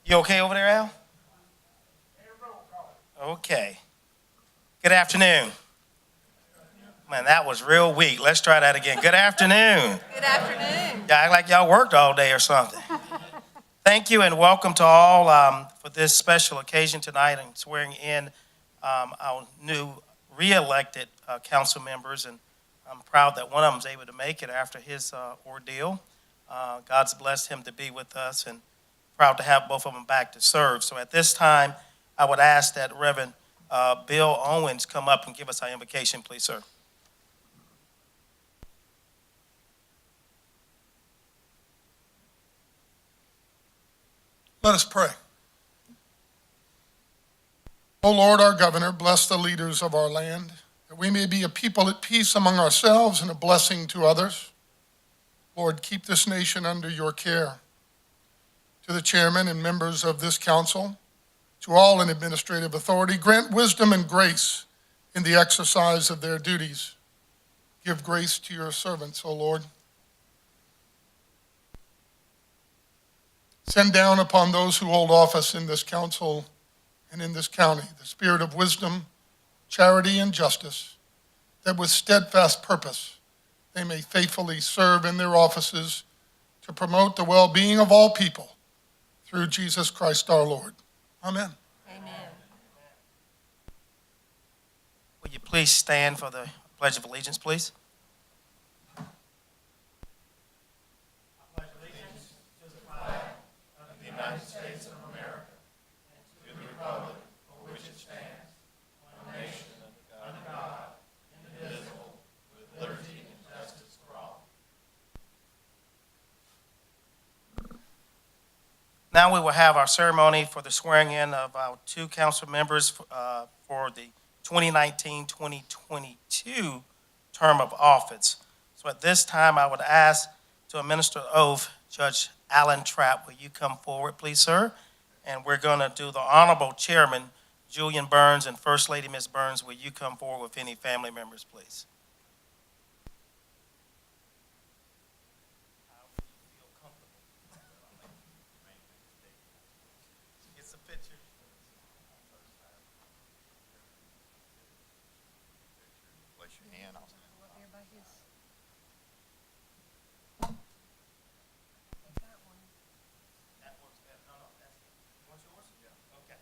You okay over there, Al? Okay. Good afternoon. Man, that was real weak. Let's try that again. Good afternoon. Good afternoon. Yeah, act like y'all worked all day or something. Thank you and welcome to all for this special occasion tonight and swearing in our new re-elected council members. And I'm proud that one of them was able to make it after his ordeal. God's blessed him to be with us and proud to have both of them back to serve. So at this time, I would ask that Reverend Bill Owens come up and give us our invocation, please, sir. Let us pray. O Lord, our governor, bless the leaders of our land, that we may be a people at peace among ourselves and a blessing to others. Lord, keep this nation under your care. To the chairman and members of this council, to all in administrative authority, grant wisdom and grace in the exercise of their duties. Give grace to your servants, O Lord. Send down upon those who hold office in this council and in this county the spirit of wisdom, charity, and justice, that with steadfast purpose they may faithfully serve in their offices to promote the well-being of all people through Jesus Christ our Lord. Amen. Amen. Will you please stand for the Pledge of Allegiance, please? United States of America, and to the republic for which it stands, one nation, under God, indivisible, with liberty and justice for all. Now we will have our ceremony for the swearing in of our two council members for the 2019-2022 term of office. So at this time, I would ask to administer the oath, Judge Alan Trapp, will you come forward, please, sir? And we're going to do the Honorable Chairman, Julian Burns, and First Lady, Ms. Burns, will you come forward with any family members, please? How would you feel comfortable? Get some pictures. Place your hand. That works better. No, that's it. You want yours? Yeah. Okay.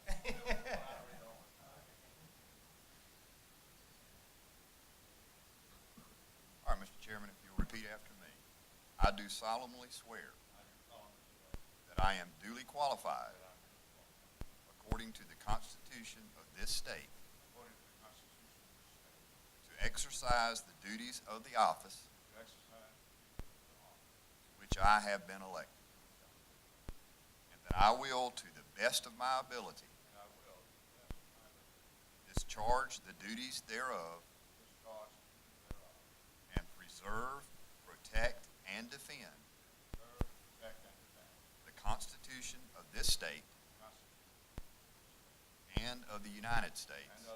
All right, Mr. Chairman, if you'll repeat after me. I do solemnly swear that I am duly qualified, according to the Constitution of this state, to exercise the duties of the office to which I have been elected, and that I will, to the best of my ability, discharge the duties thereof, and preserve, protect, and defend the Constitution of this state and of the United States. So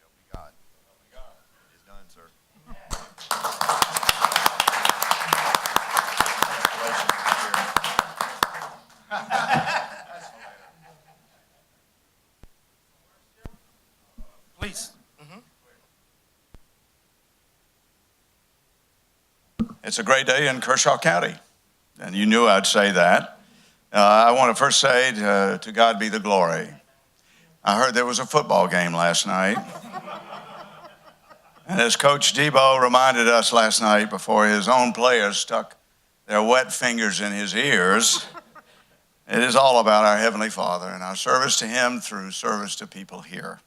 help me God. It is done, sir. Please. It's a great day in Kershaw County, and you knew I'd say that. I want to first say to God be the glory. I heard there was a football game last night. And as Coach Debo reminded us last night before his own players stuck their wet fingers in his ears, it is all about our Heavenly Father and our service to Him through service to people here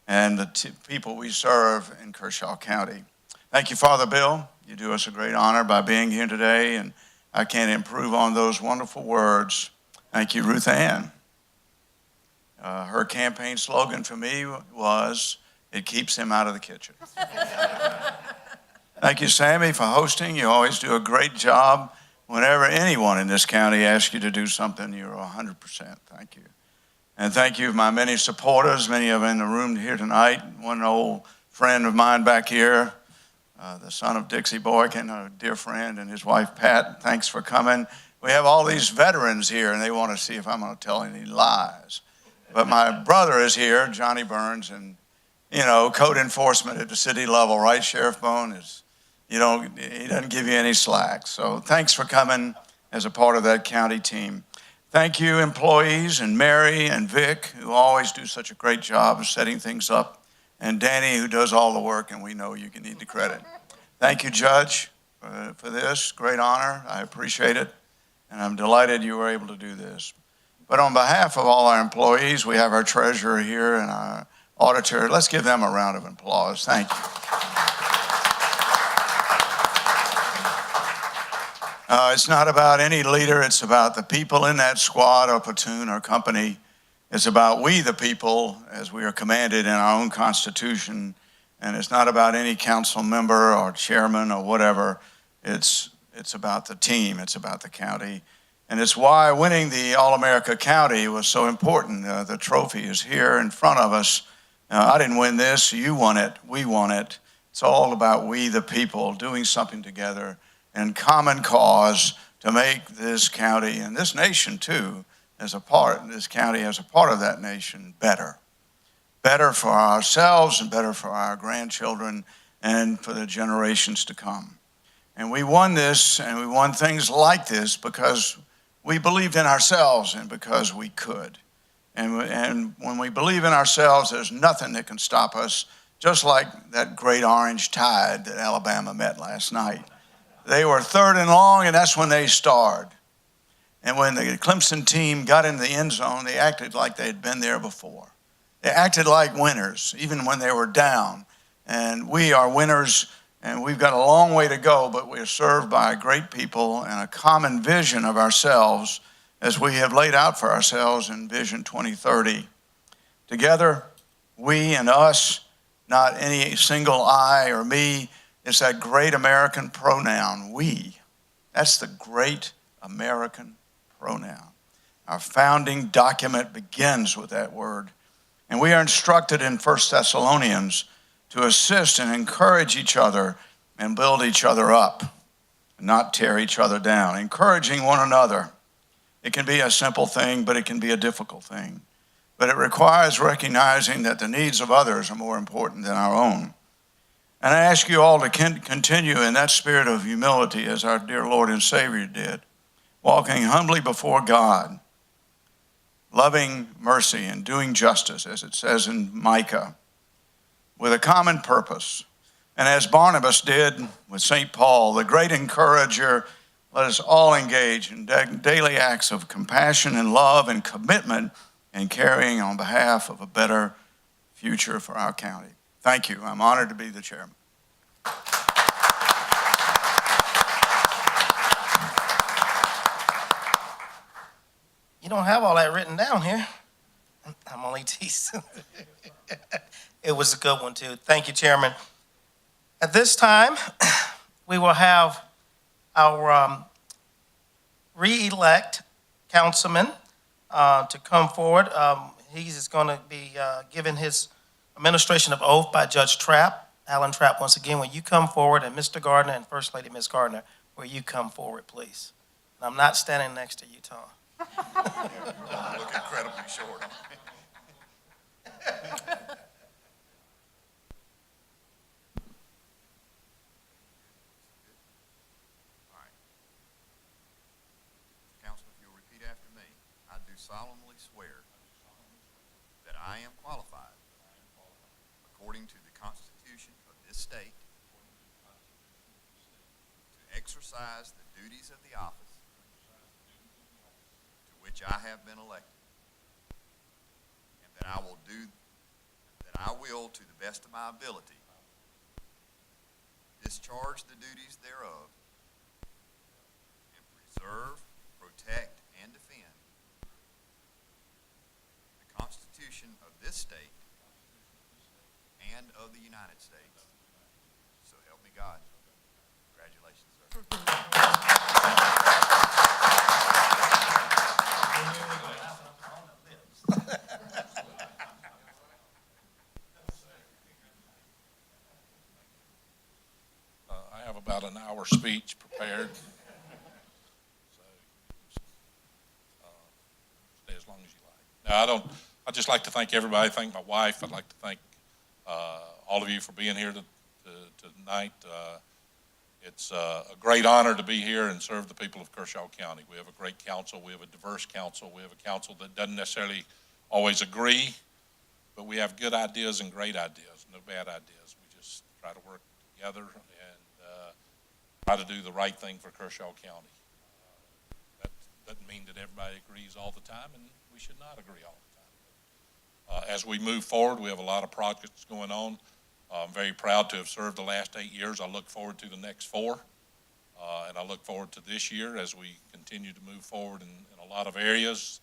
and the people we serve in Kershaw County. Thank you, Father Bill. You do us a great honor by being here today, and I can't improve on those wonderful words. Thank you, Ruth Ann. Her campaign slogan for me was, "It keeps him out of the kitchen." Thank you, Sammy, for hosting. You always do a great job. Whenever anyone in this county asks you to do something, you're 100%. Thank you. And thank you, my many supporters, many of them in the room here tonight. One old friend of mine back here, the son of Dixie Boykin, a dear friend, and his wife, Pat. Thanks for coming. We have all these veterans here, and they want to see if I'm going to tell any lies. But my brother is here, Johnny Burns, and, code enforcement at the city level, right, Sheriff Bone? He doesn't give you any slack. So thanks for coming as a part of that county team. Thank you, employees, and Mary and Vic, who always do such a great job of setting things up, and Danny, who does all the work, and we know you can need the credit. Thank you, Judge, for this. Great honor. I appreciate it, and I'm delighted you were able to do this. But on behalf of all our employees, we have our treasurer here and our auditor. Let's give them a round of applause. Thank you. It's not about any leader. It's about the people in that squad or platoon or company. It's about we, the people, as we are commanded in our own Constitution. And it's not about any council member or chairman or whatever. It's about the team. It's about the county. And it's why winning the All-America County was so important. The trophy is here in front of us. I didn't win this. You won it. We won it. It's all about we, the people, doing something together and common cause to make this county and this nation too, this county as a part of that nation, better. Better for ourselves and better for our grandchildren and for the generations to come. And we won this, and we won things like this because we believed in ourselves and because we could. And when we believe in ourselves, there's nothing that can stop us, just like that great orange tide that Alabama met last night. They were third and long, and that's when they starred. And when the Clemson team got in the end zone, they acted like they had been there before. They acted like winners, even when they were down. And we are winners, and we've got a long way to go, but we're served by great people and a common vision of ourselves as we have laid out for ourselves in Vision 2030. Together, we and us, not any single I or me. It's that great American pronoun, we. That's the great American pronoun. Our founding document begins with that word. And we are instructed in 1 Thessalonians to assist and encourage each other and build each other up, and not tear each other down, encouraging one another. It can be a simple thing, but it can be a difficult thing. But it requires recognizing that the needs of others are more important than our own. And I ask you all to continue in that spirit of humility as our dear Lord and Savior did, walking humbly before God, loving mercy and doing justice, as it says in Micah, with a common purpose. And as Barnabas did with St. Paul, the great encourager, let us all engage in daily acts of compassion and love and commitment and carrying on behalf of a better future for our county. Thank you. I'm honored to be the chairman. You don't have all that written down here. I'm only teasing. It was a good one, too. Thank you, Chairman. At this time, we will have our re-elect councilman to come forward. He's going to be given his administration of oath by Judge Trapp. Alan Trapp, once again, will you come forward, and Mr. Gardner and First Lady Ms. Gardner, will you come forward, please? And I'm not standing next to you, Tom. I look incredibly short. Council, if you'll repeat after me, I do solemnly swear that I am qualified, according to the Constitution of this state, to exercise the duties of the office to which I have been elected, and that I will, to the best of my ability, discharge the duties thereof, and preserve, protect, and defend the Constitution of this state and of the United States. So help me God. Congratulations, sir. I have about an hour speech prepared. So as long as you like. Now, I'd just like to thank everybody, thank my wife. I'd like to thank all of you for being here tonight. It's a great honor to be here and serve the people of Kershaw County. We have a great council. We have a diverse council. We have a council that doesn't necessarily always agree, but we have good ideas and great ideas, no bad ideas. We just try to work together and try to do the right thing for Kershaw County. That doesn't mean that everybody agrees all the time, and we should not agree all the time. As we move forward, we have a lot of projects going on. I'm very proud to have served the last 8 years. I look forward to the next 4, and I look forward to this year as we continue to move forward in a lot of areas.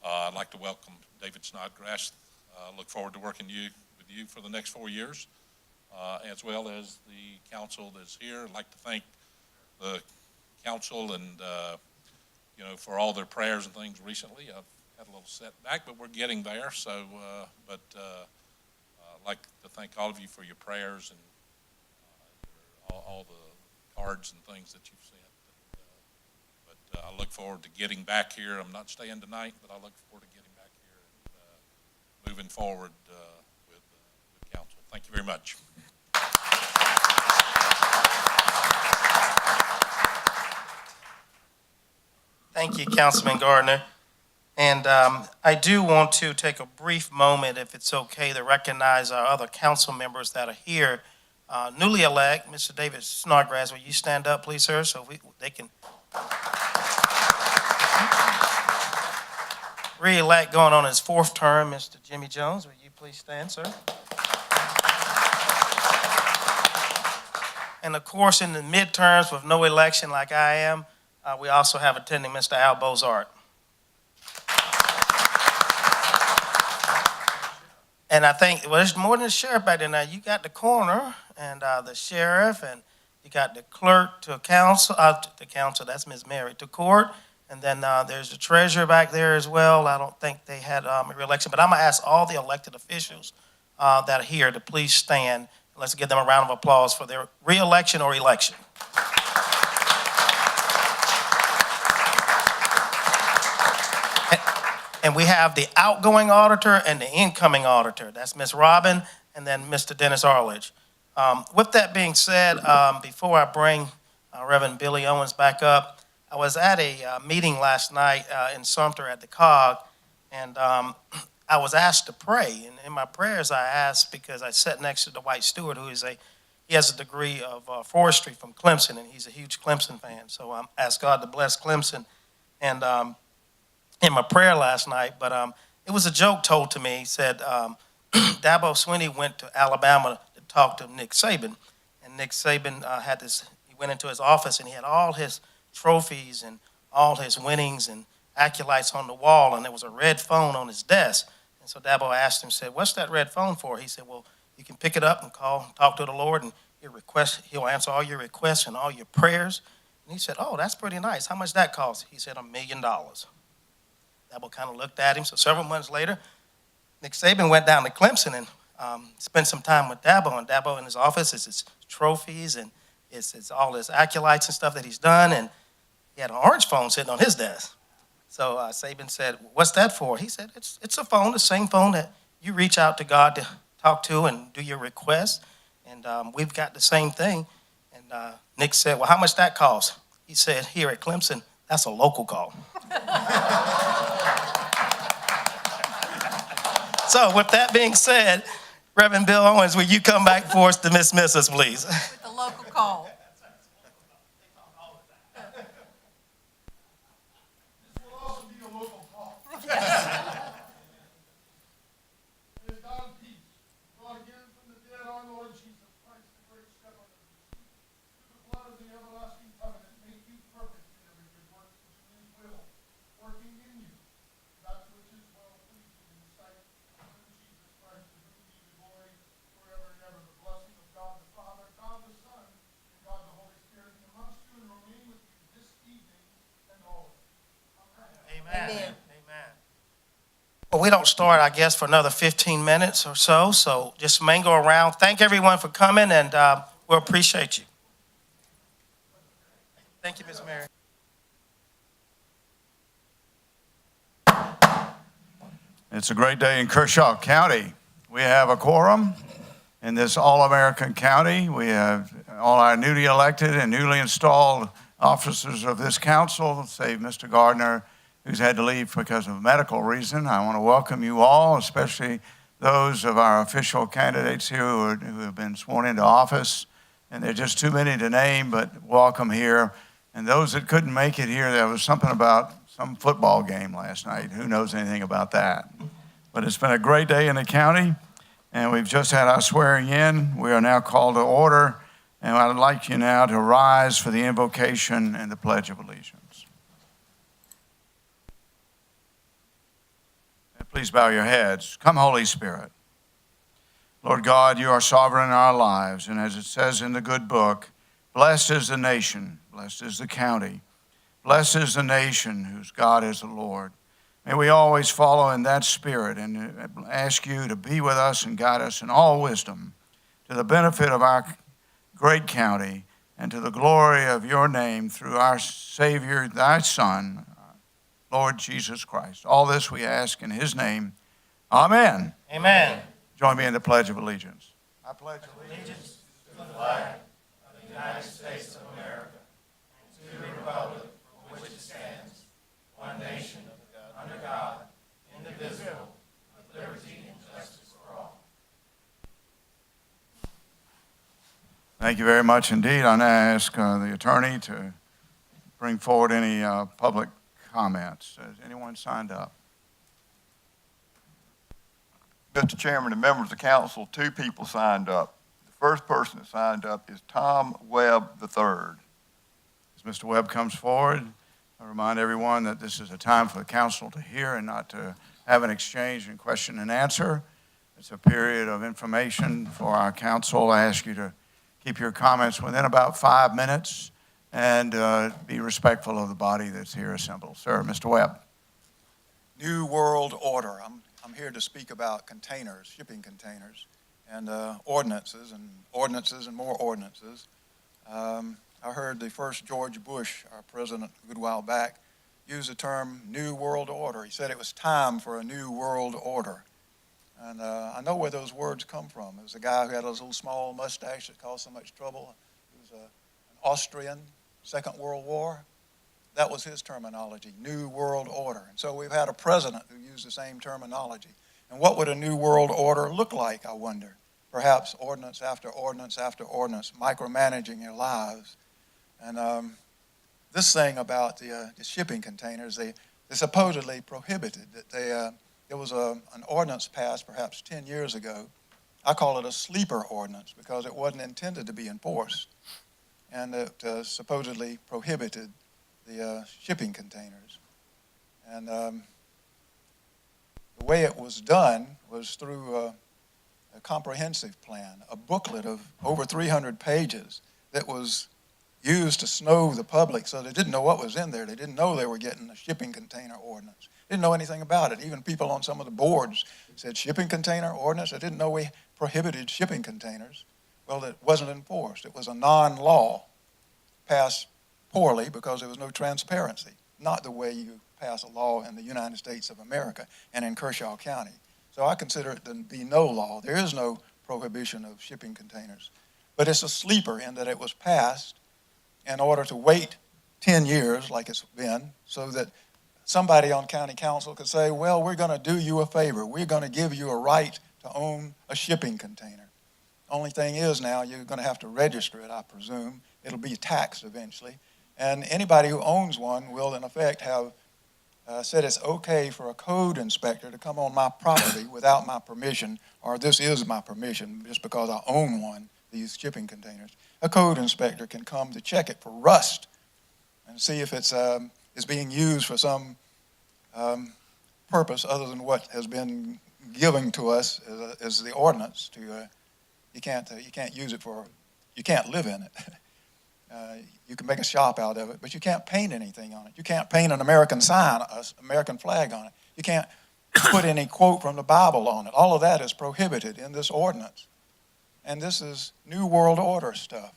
I'd like to welcome David Snodgrass. I look forward to working with you for the next 4 years, as well as the council that's here. I'd like to thank the council and for all their prayers and things recently. I've had a little setback, but we're getting there. So, I'd like to thank all of you for your prayers and all the cards and things that you've sent. But I look forward to getting back here. I'm not staying tonight, but I look forward to getting back here and moving forward with council. Thank you very much. Thank you, Councilman Gardner. And I do want to take a brief moment, if it's okay, to recognize our other council members that are here. Newly elect, Mr. David Snodgrass, will you stand up, please, sir, so they can re-elect going on his 4th term, Mr. Jimmy Jones. Will you please stand, sir? And of course, in the midterms with no election like I am, we also have attending Mr. Al Bozart. And I think, well, there's more than the sheriff back there now. You got the coroner and the sheriff, and you got the clerk to council, that's Ms. Mary, to court. And then there's the treasurer back there as well. I don't think they had a re-election, but I'm gonna ask all the elected officials that are here to please stand. Let's give them a round of applause for their re-election or election. And we have the outgoing auditor and the incoming auditor. That's Ms. Robin and then Mr. Dennis Arledge. With that being said, before I bring Reverend Billy Owens back up, I was at a meeting last night in Sumter at the COG, and I was asked to pray. And in my prayers, I asked, because I sat next to Dwight Stewart, he has a degree of forestry from Clemson, and he's a huge Clemson fan. So I asked God to bless Clemson. And in my prayer last night, but it was a joke told to me. He said, Dabo Swinney went to Alabama to talk to Nick Saban, and Nick Saban he went into his office and he had all his trophies and all his winnings and accolades on the wall, and there was a red phone on his desk. And so Dabo asked him, said, what's that red phone for? He said, well, you can pick it up and talk to the Lord, and he'll answer all your requests and all your prayers. And he said, oh, that's pretty nice. How much that cost? He said, $1 million. Dabo kind of looked at him. So several months later, Nick Saban went down to Clemson and spent some time with Dabo. And Dabo in his office is his trophies and it's all his accolades and stuff that he's done. And he had an orange phone sitting on his desk. So Saban said, what's that for? He said, it's a phone, the same phone that you reach out to God to talk to and do your requests. And we've got the same thing. And Nick said, well, how much that cost? He said, here at Clemson, that's a local call. So with that being said, Reverend Bill Owens, will you come back for us to dismiss us, please? With the local call. This will also be a local call. May God of peace, brought again from the dead our Lord Jesus Christ, the great shepherd of the sheep, through the blood of the everlasting covenant, make you perfect in every good work which is in his will, working in you that which is well pleasing in the sight of Jesus Christ, to whom be the glory forever and ever. The blessing of God the Father, God the Son, and God the Holy Spirit be amongst you and remain with you this evening and always. Amen. Amen. Well, we don't start, I guess, for another 15 minutes or so. So just mingle around. Thank everyone for coming, and we'll appreciate you. Thank you, Ms. Mary. It's a great day in Kershaw County. We have a quorum in this all-American county. We have all our newly elected and newly installed officers of this council, save Mr. Gardner, who's had to leave because of a medical reason. I want to welcome you all, especially those of our official candidates here who have been sworn into office. And there are just too many to name, but welcome here. And those that couldn't make it here, there was something about some football game last night. Who knows anything about that? But it's been a great day in the county, and we've just had our swearing in. We are now called to order, and I'd like you now to rise for the invocation and the Pledge of Allegiance. And please bow your heads. Come, Holy Spirit. Lord God, you are sovereign in our lives, and as it says in the good book, blessed is the nation, blessed is the county, blessed is the nation whose God is the Lord. May we always follow in that spirit and ask you to be with us and guide us in all wisdom to the benefit of our great county and to the glory of your name through our Savior, thy Son, Lord Jesus Christ. All this we ask in his name. Amen. Amen. Join me in the Pledge of Allegiance. I pledge allegiance to the flag of the United States of America and to the republic for which it stands, one nation, under God, indivisible, with liberty and justice for all. Thank you very much indeed. I now ask the attorney to bring forward any public comments. Has anyone signed up? Mr. Chairman and members of the council, 2 people signed up. The first person that signed up is Tom Webb III. As Mr. Webb comes forward, I remind everyone that this is a time for the council to hear and not to have an exchange and question and answer. It's a period of information for our council. I ask you to keep your comments within about 5 minutes and be respectful of the body that's here assembled. Sir, Mr. Webb. New World Order. I'm here to speak about containers, shipping containers, and ordinances and more ordinances. I heard the first George Bush, our president, a good while back, use the term New World Order. He said it was time for a New World Order. And I know where those words come from. It was a guy who had a little small mustache that caused so much trouble. He was an Austrian, Second World War. That was his terminology, New World Order. And so we've had a president who used the same terminology. And what would a New World Order look like, I wonder? Perhaps ordinance after ordinance after ordinance, micromanaging your lives. And this thing about the shipping containers, they're supposedly prohibited. That there was an ordinance passed perhaps 10 years ago. I call it a sleeper ordinance because it wasn't intended to be enforced. And it supposedly prohibited the shipping containers. And the way it was done was through a comprehensive plan, a booklet of over 300 pages that was used to snow the public so they didn't know what was in there. They didn't know they were getting a shipping container ordinance. Didn't know anything about it. Even people on some of the boards said shipping container ordinance. They didn't know we prohibited shipping containers. Well, it wasn't enforced. It was a non-law passed poorly because there was no transparency, not the way you pass a law in the United States of America and in Kershaw County. So I consider it to be no law. There is no prohibition of shipping containers. But it's a sleeper in that it was passed in order to wait 10 years, like it's been, so that somebody on county council could say, well, we're going to do you a favor. We're going to give you a right to own a shipping container. Only thing is now you're going to have to register it, I presume. It'll be taxed eventually. And anybody who owns one will, in effect, have said it's okay for a code inspector to come on my property without my permission, or this is my permission just because I own one, these shipping containers. A code inspector can come to check it for rust and see if it's being used for some purpose other than what has been given to us as the ordinance. You can't use it for, you can't live in it. You can make a shop out of it, but you can't paint anything on it. You can't paint an American sign, an American flag on it. You can't put any quote from the Bible on it. All of that is prohibited in this ordinance. And this is New World Order stuff.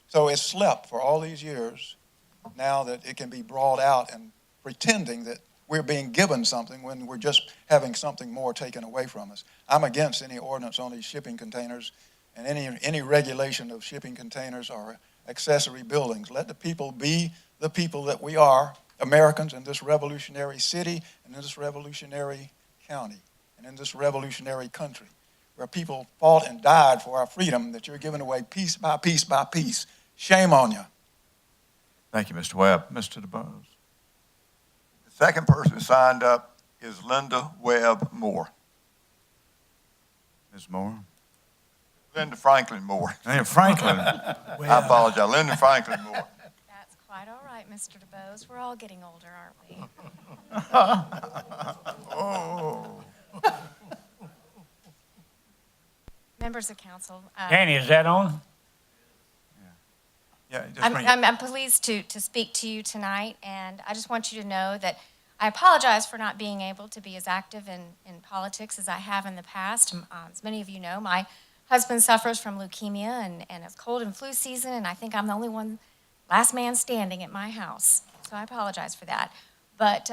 So it's slept for all these years now that it can be brought out and pretending that we're being given something when we're just having something more taken away from us. I'm against any ordinance on these shipping containers and any regulation of shipping containers or accessory buildings. Let the people be the people that we are, Americans in this revolutionary city and in this revolutionary county and in this revolutionary country, where people fought and died for our freedom, that you're giving away piece by piece by piece. Shame on you. Thank you, Mr. Webb. Mr. DeBose. The second person who signed up is Linda Webb Moore. Ms. Moore. Linda Franklin Moore. Hey, Franklin. I apologize. Linda Franklin Moore. That's quite all right, Mr. DeBose. We're all getting older, aren't we? Oh. Members of council, Danny, is that on? Yeah, just bring it. I'm pleased to speak to you tonight, and I just want you to know that I apologize for not being able to be as active in politics as I have in the past. As many of you know, my husband suffers from leukemia, and it's cold and flu season, and I think I'm the only one, last man standing at my house. So I apologize for that. But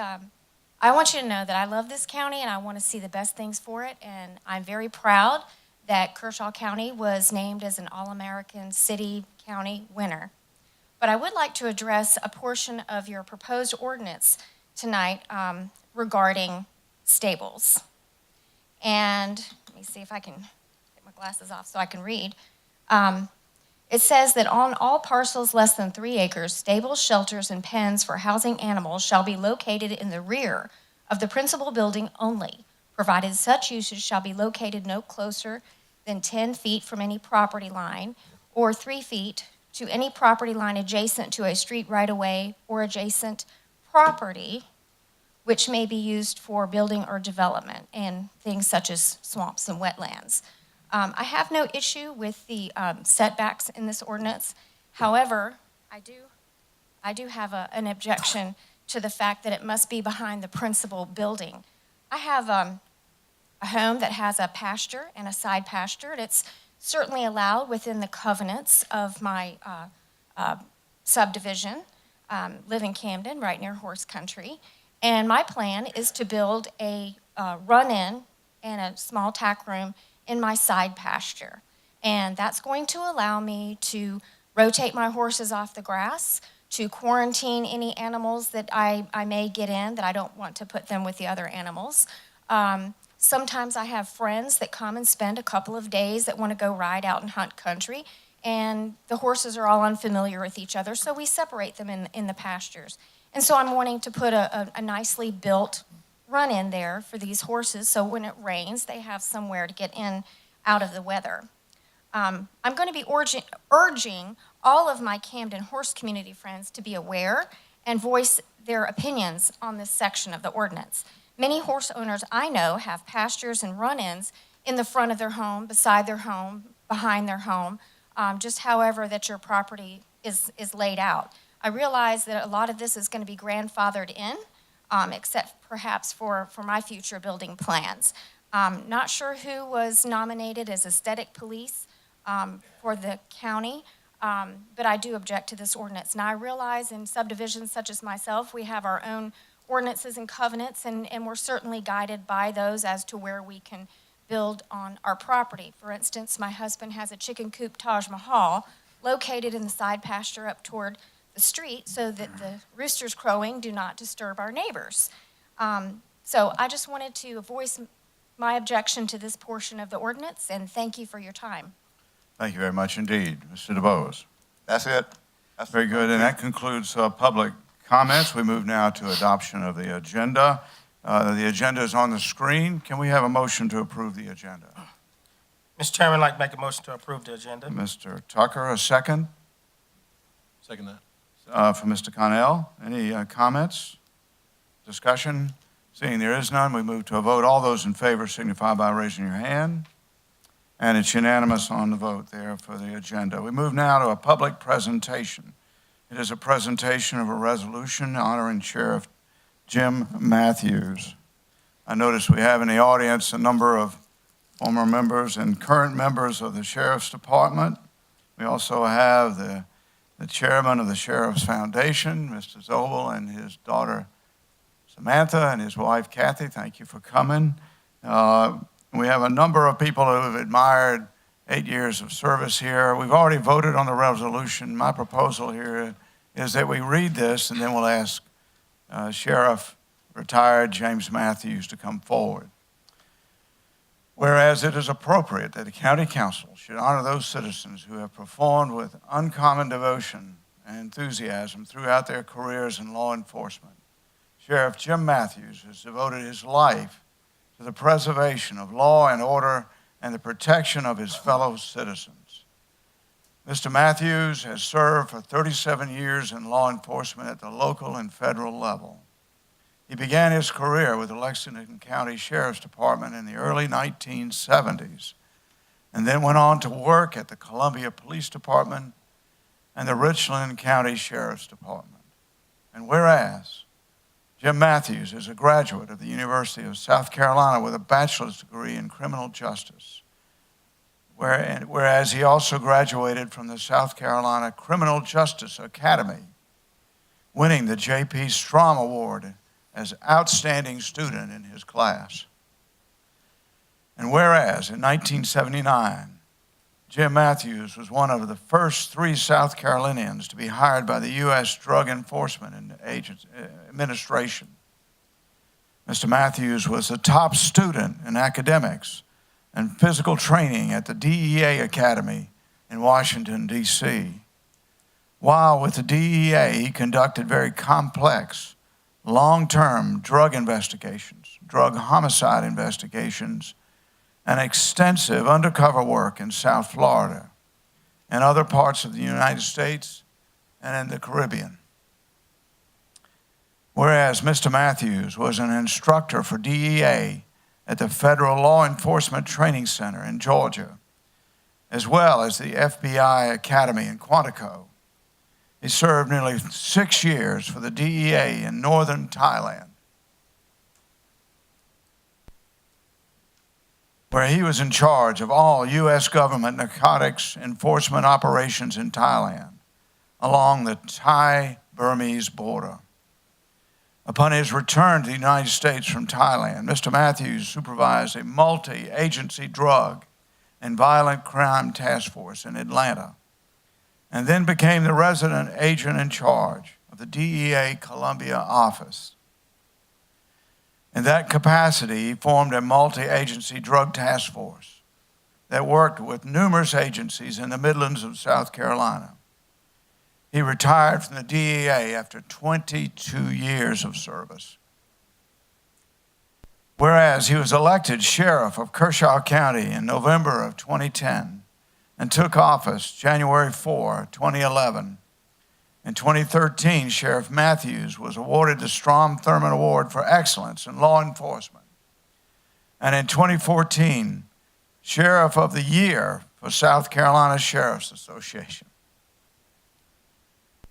I want you to know that I love this county, and I want to see the best things for it, and I'm very proud that Kershaw County was named as an All-American City County winner. But I would like to address a portion of your proposed ordinance tonight regarding stables. And let me see if I can get my glasses off so I can read. It says that on all parcels less than 3 acres, stables, shelters, and pens for housing animals shall be located in the rear of the principal building only, provided such uses shall be located no closer than 10 feet from any property line or 3 feet to any property line adjacent to a street right-of-way or adjacent property which may be used for building or development, and things such as swamps and wetlands. I have no issue with the setbacks in this ordinance. However, I do have an objection to the fact that it must be behind the principal building. I have a home that has a pasture and a side pasture, and it's certainly allowed within the covenants of my subdivision. Live in Camden, right near horse country. And my plan is to build a run-in and a small tack room in my side pasture. And that's going to allow me to rotate my horses off the grass, to quarantine any animals that I may get in that I don't want to put them with the other animals. Sometimes I have friends that come and spend a couple of days that want to go ride out and hunt country, and the horses are all unfamiliar with each other, so we separate them in the pastures. And so I'm wanting to put a nicely built run-in there for these horses, so when it rains, they have somewhere to get in out of the weather. I'm going to be urging all of my Camden horse community friends to be aware and voice their opinions on this section of the ordinance. Many horse owners I know have pastures and run-ins in the front of their home, beside their home, behind their home, just however that your property is laid out. I realize that a lot of this is going to be grandfathered in, except perhaps for my future building plans. Not sure who was nominated as aesthetic police for the county, but I do object to this ordinance. Now, I realize in subdivisions such as myself, we have our own ordinances and covenants, and we're certainly guided by those as to where we can build on our property. For instance, my husband has a chicken coop Taj Mahal located in the side pasture up toward the street so that the roosters crowing do not disturb our neighbors. So I just wanted to voice my objection to this portion of the ordinance, and thank you for your time. Thank you very much indeed. Mr. DeBose. That's it. That's Very good, and that concludes public comments. We move now to adoption of the agenda. The agenda is on the screen. Can we have a motion to approve the agenda? Mr. Chairman, I'd like to make a motion to approve the agenda. Mr. Tucker, a second Second that. from Mr. Connell. Any comments, discussion? Seeing there is none, we move to a vote. All those in favor signify by raising your hand. And it's unanimous on the vote there for the agenda. We move now to a public presentation. It is a presentation of a resolution honoring Sheriff Jim Matthews. I notice we have in the audience a number of former members and current members of the Sheriff's Department. We also have the chairman of the Sheriff's Foundation, Mr. Zobel, and his daughter, Samantha and his wife Kathy, thank you for coming. We have a number of people who have admired 8 years of service here. We've already voted on the resolution. My proposal here is that we read this, and then we'll ask Sheriff retired James Matthews to come forward. Whereas it is appropriate that the county council should honor those citizens who have performed with uncommon devotion and enthusiasm throughout their careers in law enforcement. Sheriff Jim Matthews has devoted his life to the preservation of law and order and the protection of his fellow citizens. Mr. Matthews has served for 37 years in law enforcement at the local and federal level. He began his career with the Lexington County Sheriff's Department in the early 1970s, and then went on to work at the Columbia Police Department and the Richland County Sheriff's Department. And whereas Jim Matthews is a graduate of the University of South Carolina with a bachelor's degree in criminal justice, whereas he also graduated from the South Carolina Criminal Justice Academy, winning the J.P. Strom Award as outstanding student in his class. And whereas in 1979, Jim Matthews was one of the first 3 South Carolinians to be hired by the U.S. Drug Enforcement Administration. Mr. Matthews was a top student in academics and physical training at the DEA Academy in Washington, D.C. While with the DEA, he conducted very complex, long-term drug investigations, drug homicide investigations, and extensive undercover work in South Florida and other parts of the United States and in the Caribbean. Whereas Mr. Matthews was an instructor for DEA at the Federal Law Enforcement Training Center in Georgia, as well as the FBI Academy in Quantico. He served nearly 6 years for the DEA in northern Thailand, where he was in charge of all U.S. government narcotics enforcement operations in Thailand, along the Thai-Burmese border. Upon his return to the United States from Thailand, Mr. Matthews supervised a multi-agency drug and violent crime task force in Atlanta, and then became the resident agent in charge of the DEA Columbia office. In that capacity, he formed a multi-agency drug task force that worked with numerous agencies in the Midlands of South Carolina. He retired from the DEA after 22 years of service. Whereas he was elected sheriff of Kershaw County in November of 2010, and took office January 4, 2011. In 2013, Sheriff Matthews was awarded the Strom Thurmond Award for Excellence in Law Enforcement. And in 2014, Sheriff of the Year for South Carolina Sheriff's Association.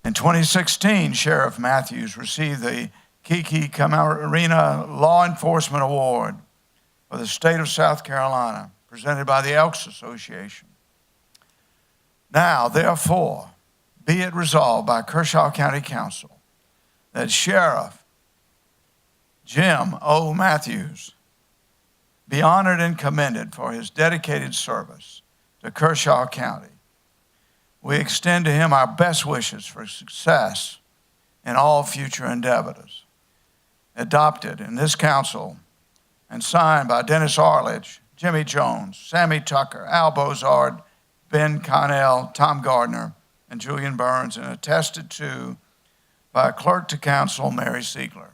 In 2016, Sheriff Matthews received the Kiki Camarena Law Enforcement Award for the state of South Carolina, presented by the Elks Association. Now, therefore, be it resolved by Kershaw County Council that Sheriff Jim O. Matthews be honored and commended for his dedicated service to Kershaw County. We extend to him our best wishes for success in all future endeavors. Adopted in this council and signed by Dennis Arledge, Jimmy Jones, Sammy Tucker, Al Bozard, Ben Connell, Tom Gardner, and Julian Burns, and attested to by Clerk to Council Mary Siegler.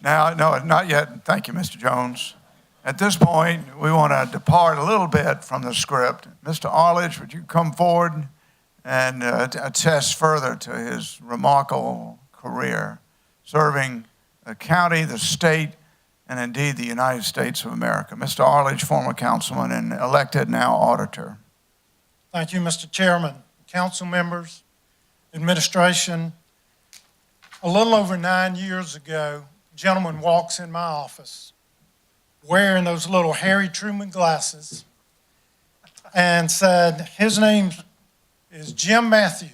Now, no, not yet. Thank you, Mr. Jones. At this point, we want to depart a little bit from the script. Mr. Arledge, would you come forward and attest further to his remarkable career, serving the county, the state, and indeed the United States of America. Mr. Arledge, former councilman and elected now auditor. Thank you, Mr. Chairman, council members, administration. A little over 9 years ago, a gentleman walks in my office wearing those little Harry Truman glasses and said, his name is Jim Matthews,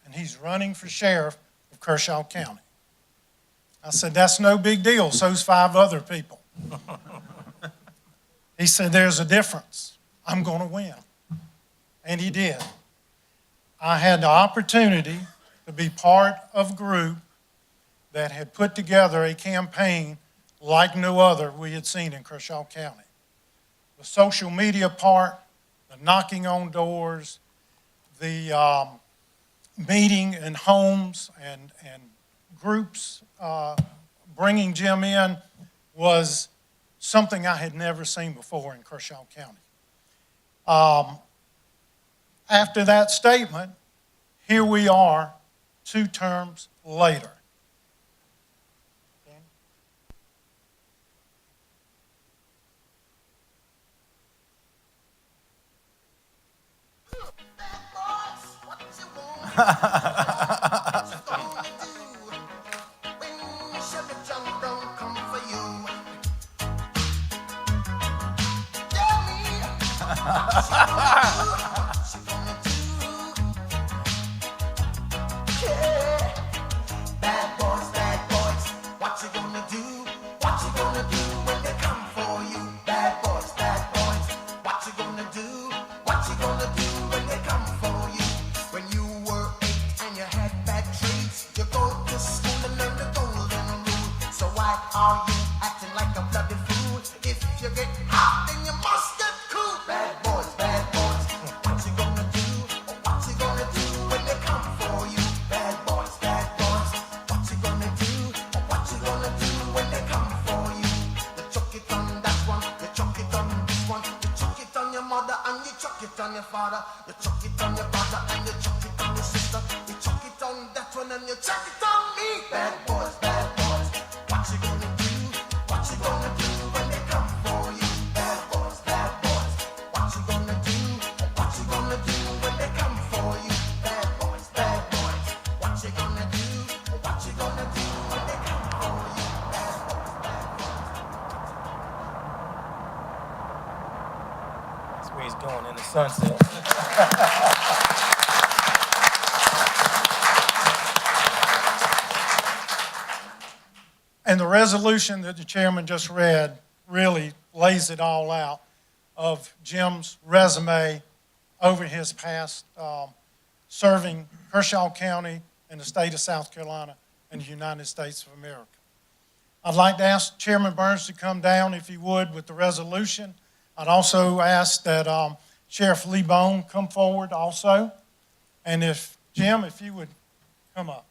and he's running for sheriff of Kershaw County. I said, that's no big deal, so's 5 other people. He said, there's a difference. I'm going to win. And he did. I had the opportunity to be part of a group that had put together a campaign like no other we had seen in Kershaw County. The social media part, the knocking on doors, the meeting in homes and groups bringing Jim in was something I had never seen before in Kershaw County. After that statement, here we are 2 terms later. That's where he's going, in the sunset. And the resolution that the chairman just read really lays it all out of Jim's resume over his past serving Kershaw County and the state of South Carolina and the United States of America. I'd like to ask Chairman Burns to come down, if he would, with the resolution. I'd also ask that Sheriff Lee Bone come forward also. And if, Jim, if you would come up.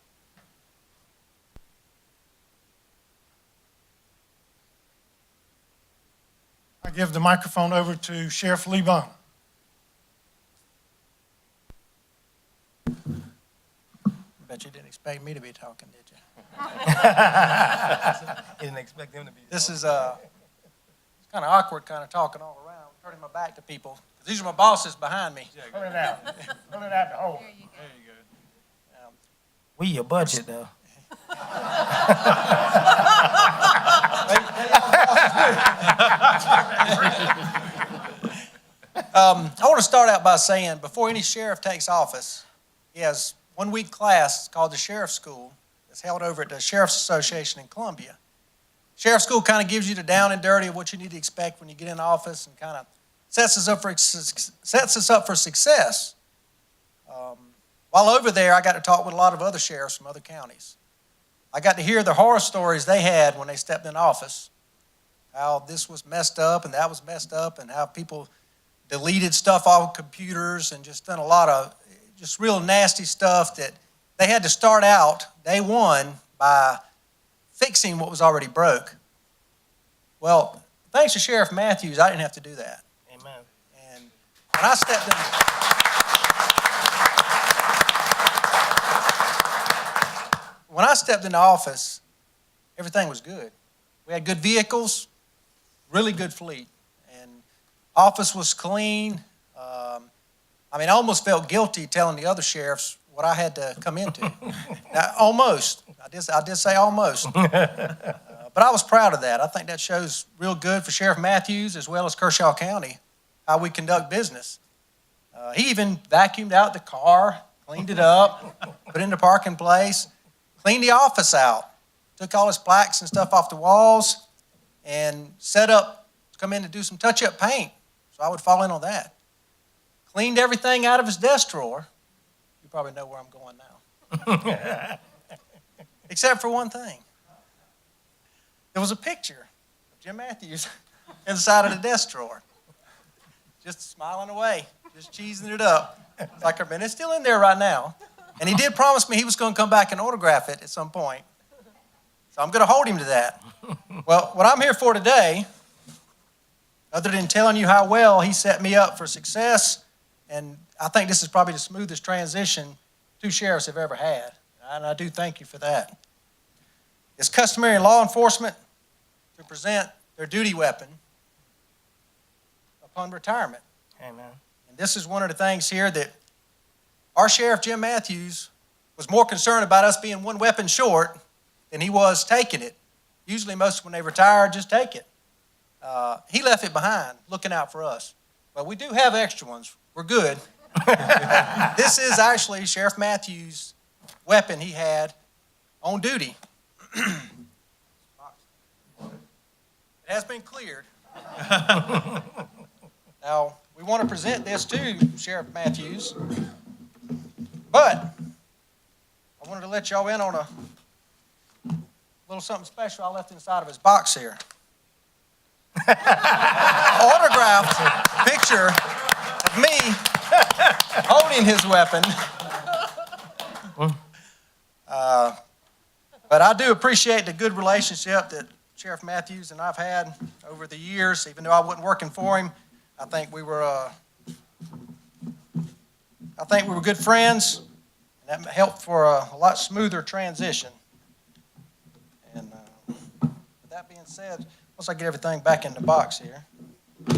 I give the microphone over to Sheriff Lee Bone. Bet you didn't expect me to be talking, did you? Didn't expect him to be. This is it's kind of awkward, kind of talking all around, turning my back to people. These are my bosses behind me. Pull it out. Pull it out the hole. There you go. We your budget, though. I want to start out by saying, before any sheriff takes office, he has 1-week class called the Sheriff School. It's held over at the Sheriff's Association in Columbia. Sheriff School kind of gives you the down and dirty of what you need to expect when you get in office and kind of sets us up for success. While over there, I got to talk with a lot of other sheriffs from other counties. I got to hear the horror stories they had when they stepped in office, how this was messed up and that was messed up, and how people deleted stuff off computers and just done a lot of just real nasty stuff that they had to start out day one by fixing what was already broke. Well, thanks to Sheriff Matthews, I didn't have to do that. Amen. And when I stepped into office, everything was good. We had good vehicles, really good fleet. And office was clean. I almost felt guilty telling the other sheriffs what I had to come into. Now, almost. I did say almost. But I was proud of that. I think that shows real good for Sheriff Matthews as well as Kershaw County, how we conduct business. He even vacuumed out the car, cleaned it up, put it in the parking place, cleaned the office out, took all his plaques and stuff off the walls, and set up to come in to do some touch-up paint. So I would fall in on that. Cleaned everything out of his desk drawer. You probably know where I'm going now. Except for one thing. There was a picture of Jim Matthews inside of the desk drawer. Just smiling away, just cheesing it up. And it's still in there right now. And he did promise me he was going to come back and autograph it at some point. So I'm going to hold him to that. Well, what I'm here for today, other than telling you how well he set me up for success, and I think this is probably the smoothest transition two sheriffs have ever had. And I do thank you for that. It's customary in law enforcement to present their duty weapon upon retirement. Amen. And this is one of the things here that our Sheriff Jim Matthews was more concerned about us being one weapon short than he was taking it. Usually most when they retire, just take it. He left it behind, looking out for us. But we do have extra ones. We're good. This is actually Sheriff Matthews' weapon he had on duty. It has been cleared. Now, we want to present this to Sheriff Matthews, but I wanted to let y'all in on a little something special I left inside of his box here. Autographed picture of me holding his weapon. But I do appreciate the good relationship that Sheriff Matthews and I've had over the years. Even though I wasn't working for him, I think we were good friends, and that helped for a lot smoother transition. And with that being said, once I get everything back in the box here, I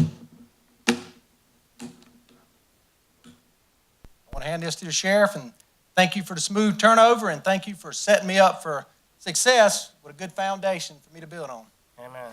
want to hand this to the sheriff and thank you for the smooth turnover and thank you for setting me up for success with a good foundation for me to build on. Amen.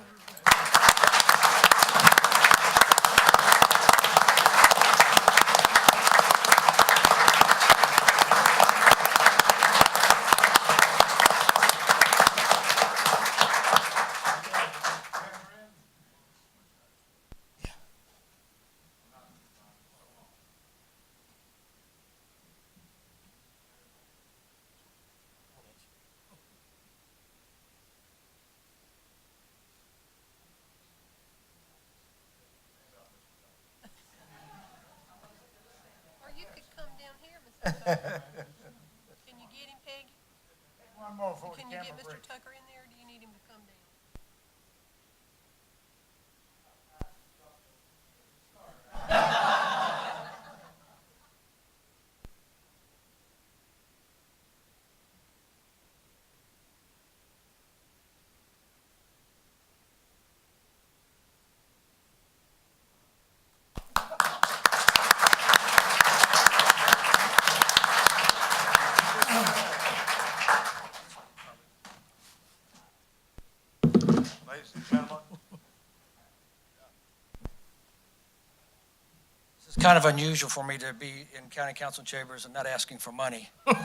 Can you get him, Peggy? One more for Can you get Mr. Tucker in there, or do you need him to come down? Ladies and gentlemen, It's kind of unusual for me to be in county council chambers and not asking for money. But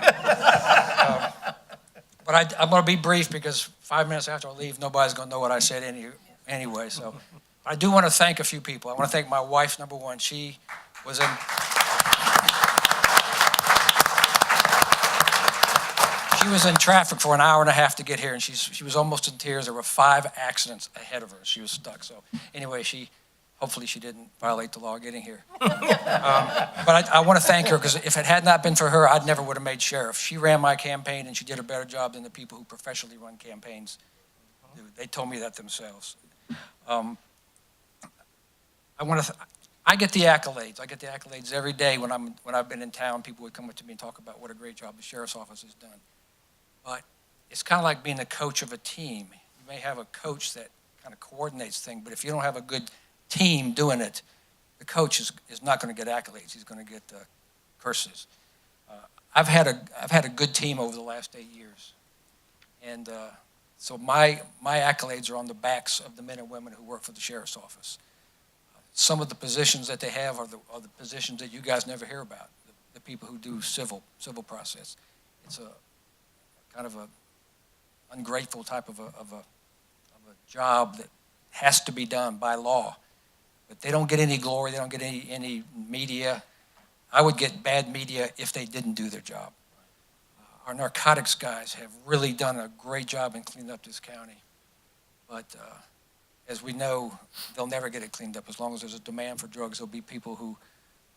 I'm going to be brief because 5 minutes after I leave, nobody's going to know what I said anyway. So I do want to thank a few people. I want to thank my wife, number one. She was in traffic for an hour and a half to get here, and she was almost in tears. There were 5 accidents ahead of her. She was stuck. So anyway, hopefully she didn't violate the law getting here. But I want to thank her because if it had not been for her, I never would have made sheriff. She ran my campaign, and she did a better job than the people who professionally run campaigns do. They told me that themselves. I get the accolades. I get the accolades every day when I've been in town. People would come up to me and talk about what a great job the sheriff's office has done. But it's kind of like being a coach of a team. You may have a coach that kind kind of coordinates things. But if you don't have a good team doing it, the coach is not going to get accolades. He's going to get curses. I've had a good team over the last 8 years, and so my accolades are on the backs of the men and women who work for the sheriff's office. Some of the positions that they have are the positions that you guys never hear about. The people who do civil process. It's a kind of a ungrateful type of a job that has to be done by law, but they don't get any glory. They don't get any media. I would get bad media if they didn't do their job. Our narcotics guys have really done a great job in cleaning up this county, but as we know, they'll never get it cleaned up. As long as there's a demand for drugs, there'll be people who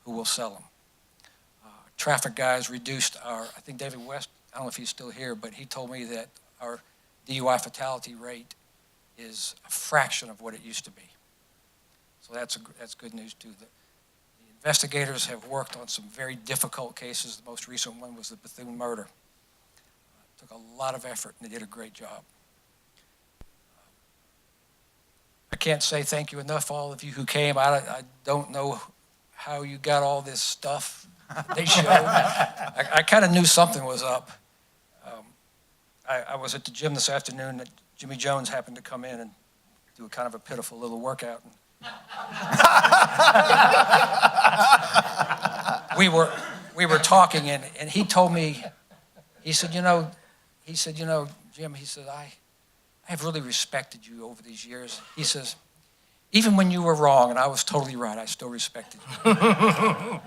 will sell them. Traffic guys reduced I think David West, I don't know if he's still here, but he told me that our DUI fatality rate is a fraction of what it used to be. So that's good news too. The investigators have worked on some very difficult cases. The most recent one was the Bethune murder. Took a lot of effort, and they did a great job. I can't say thank you enough, all of you who came. I don't know how you got all this stuff they showed. I kind of knew something was up. I was at the gym this afternoon, and Jimmy Jones happened to come in and do a kind of a pitiful little workout. We were talking, and he told me, he said, Jim, he said, I have really respected you over these years. He says, even when you were wrong and I was totally right, I still respected you.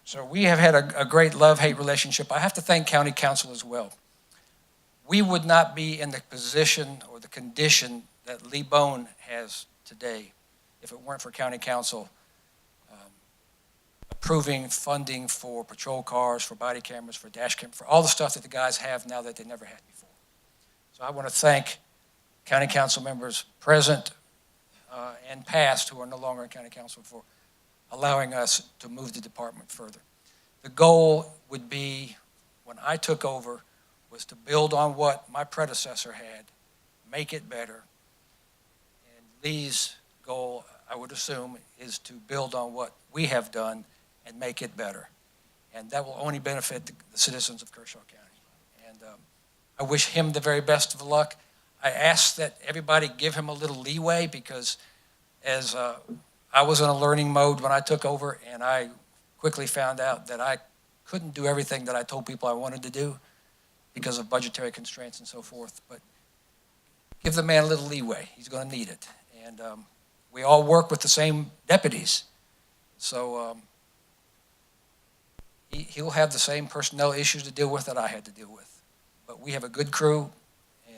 So we have had a great love-hate relationship. I have to thank County Council as well. We would not be in the position or the condition that Lee Bone has today if it weren't for County Council approving funding for patrol cars, for body cameras, for dash cameras, for all the stuff that the guys have now that they never had before. So I want to thank County Council members present and past who are no longer in County Council for allowing us to move the department further. The goal would be, when I took over, was to build on what my predecessor had, make it better. And Lee's goal, I would assume, is to build on what we have done and make it better. And that will only benefit the citizens of Kershaw County. And I wish him the very best of luck. I ask that everybody give him a little leeway, because as I was in a learning mode when I took over, and I quickly found out that I couldn't do everything that I told people I wanted to do because of budgetary constraints and so forth. But give the man a little leeway. He's going to need it. And we all work with the same deputies. So he'll have the same personnel issues to deal with that I had to deal with. But we have a good crew,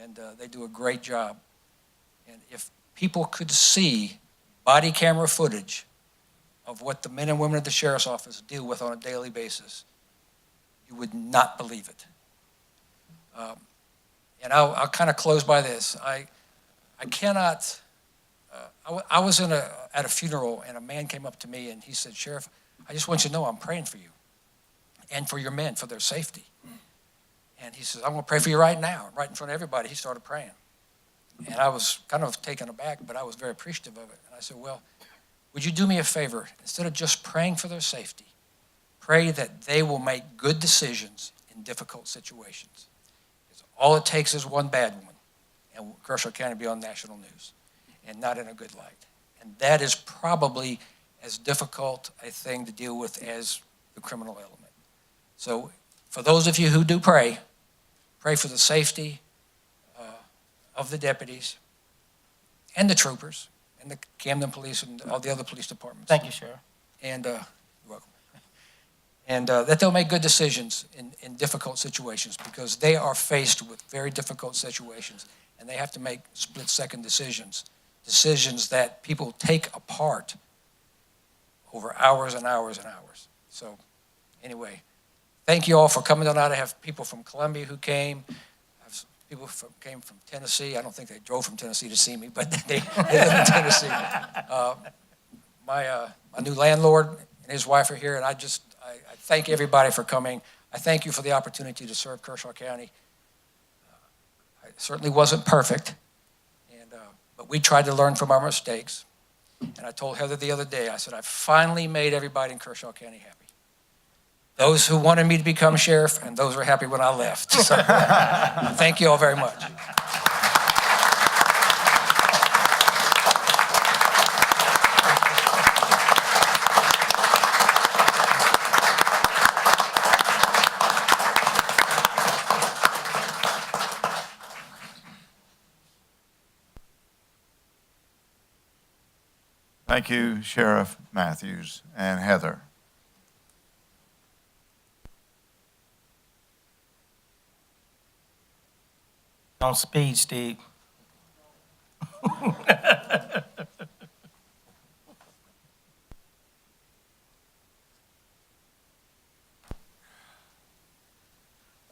and they do a great job. And if people could see body camera footage of what the men and women at the sheriff's office deal with on a daily basis, you would not believe it. And I'll kind of close by this. I cannot, I was at a funeral, and a man came up to me and he said, Sheriff, I just want you to know I'm praying for you and for your men, for their safety. And he says, I'm going to pray for you right now. Right in front of everybody, he started praying. And I was kind of taken aback, but I was very appreciative of it. And I said, well, would you do me a favor? Instead of just praying for their safety, pray that they will make good decisions in difficult situations. Because all it takes is one bad one, and Kershaw County will be on national news, and not in a good light. And that is probably as difficult a thing to deal with as the criminal element. So for those of you who do pray for the safety of the deputies and the troopers and the Camden Police and all the other police departments. Thank you, Sheriff. And you're welcome. And that they'll make good decisions in difficult situations, because they are faced with very difficult situations, and they have to make split-second decisions that people take apart over hours and hours and hours. So anyway, thank you all for coming tonight. I have people from Columbia who came. People came from Tennessee. I don't think they drove from Tennessee to see me, but they live in Tennessee. My new landlord and his wife are here, and I thank everybody for coming. I thank you for the opportunity to serve Kershaw County. I certainly wasn't perfect, but we tried to learn from our mistakes. And I told Heather the other day, I said, I finally made everybody in Kershaw County happy. Those who wanted me to become sheriff and those who were happy when I left. So, thank you all very much. Thank you, Sheriff Matthews and Heather. On speed, Steve.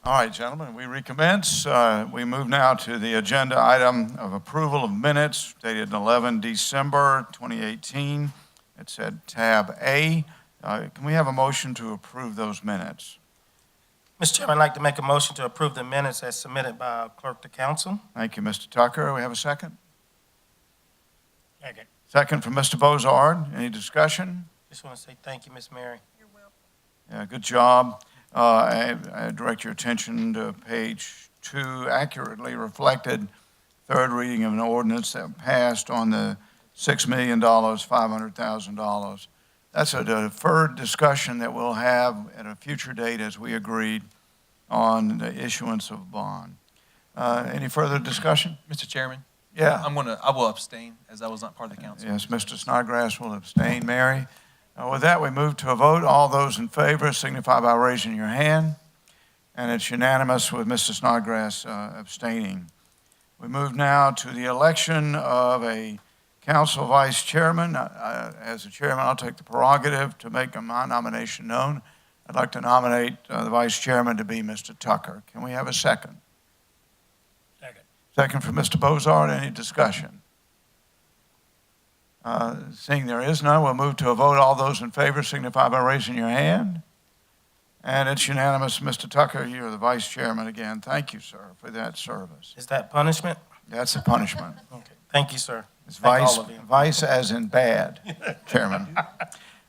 All right, gentlemen, we recommence. We move now to the agenda item of approval of minutes dated 11 December 2018. It's at tab A. Can we have a motion to approve those minutes? Mr. Chairman, I'd like to make a motion to approve the minutes as submitted by our clerk to council. Thank you, Mr. Tucker. We have a second? Second. Second from Mr. Bozard. Any discussion? Just want to say thank you, Miss Mary. You're welcome. Yeah, good job. I direct your attention to page 2, accurately reflected third reading of an ordinance that passed on the $6 million, $500,000. That's a deferred discussion that we'll have at a future date, as we agreed, on the issuance of bond. Any further discussion? Mr. Chairman, Yeah. I will abstain, as I was not part of the council. Yes, Mr. Snodgrass will abstain. Mary? With that, we move to a vote. All those in favor signify by raising your hand. And it's unanimous with Mr. Snodgrass abstaining. We move now to the election of a council vice chairman. As the chairman, I'll take the prerogative to make my nomination known. I'd like to nominate the vice chairman to be Mr. Tucker. Can we have a second? Second. Second from Mr. Bozard. Any discussion? Seeing there is none, we'll move to a vote. All those in favor signify by raising your hand. And it's unanimous. Mr. Tucker, you're the vice chairman again. Thank you, sir, for that service. Is that punishment? That's a punishment. Okay. Thank you, sir. It's Thank vice, all of you. vice as in bad, chairman.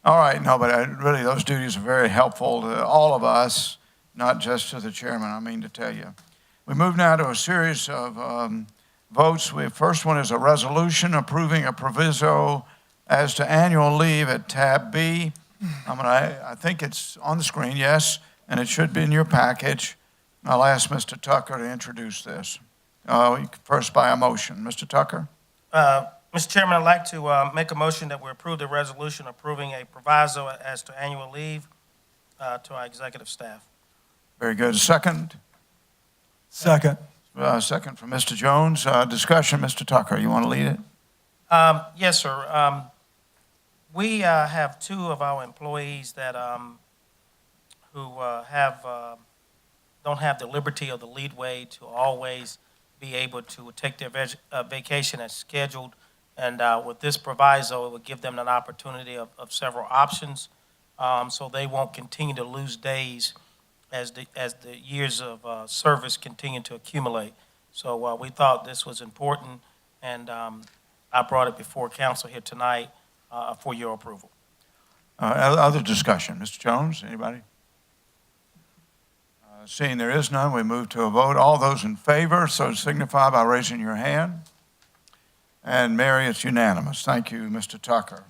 All right, no, but really those duties are very helpful to all of us, not just to the chairman, I mean to tell you. We move now to a series of votes. The first one is a resolution approving a proviso as to annual leave at tab B. I think it's on the screen, yes, and it should be in your package. I'll ask Mr. Tucker to introduce this. First by a motion. Mr. Tucker? Mr. Chairman, I'd like to make a motion that we approve the resolution approving a proviso as to annual leave to our executive staff. Very good. Second? Second. Second from Mr. Jones. Discussion, Mr. Tucker, you want to lead it? Yes, sir. We have two of our employees that who don't have the liberty or the leadway to always be able to take their vacation as scheduled. And with this proviso, it would give them an opportunity of several options, so they won't continue to lose days as the years of service continue to accumulate. So we thought this was important, and I brought it before council here tonight for your approval. Other discussion. Mr. Jones, anybody? Seeing there is none, we move to a vote. All those in favor, so signify by raising your hand. And Mary, it's unanimous. Thank you, Mr. Tucker.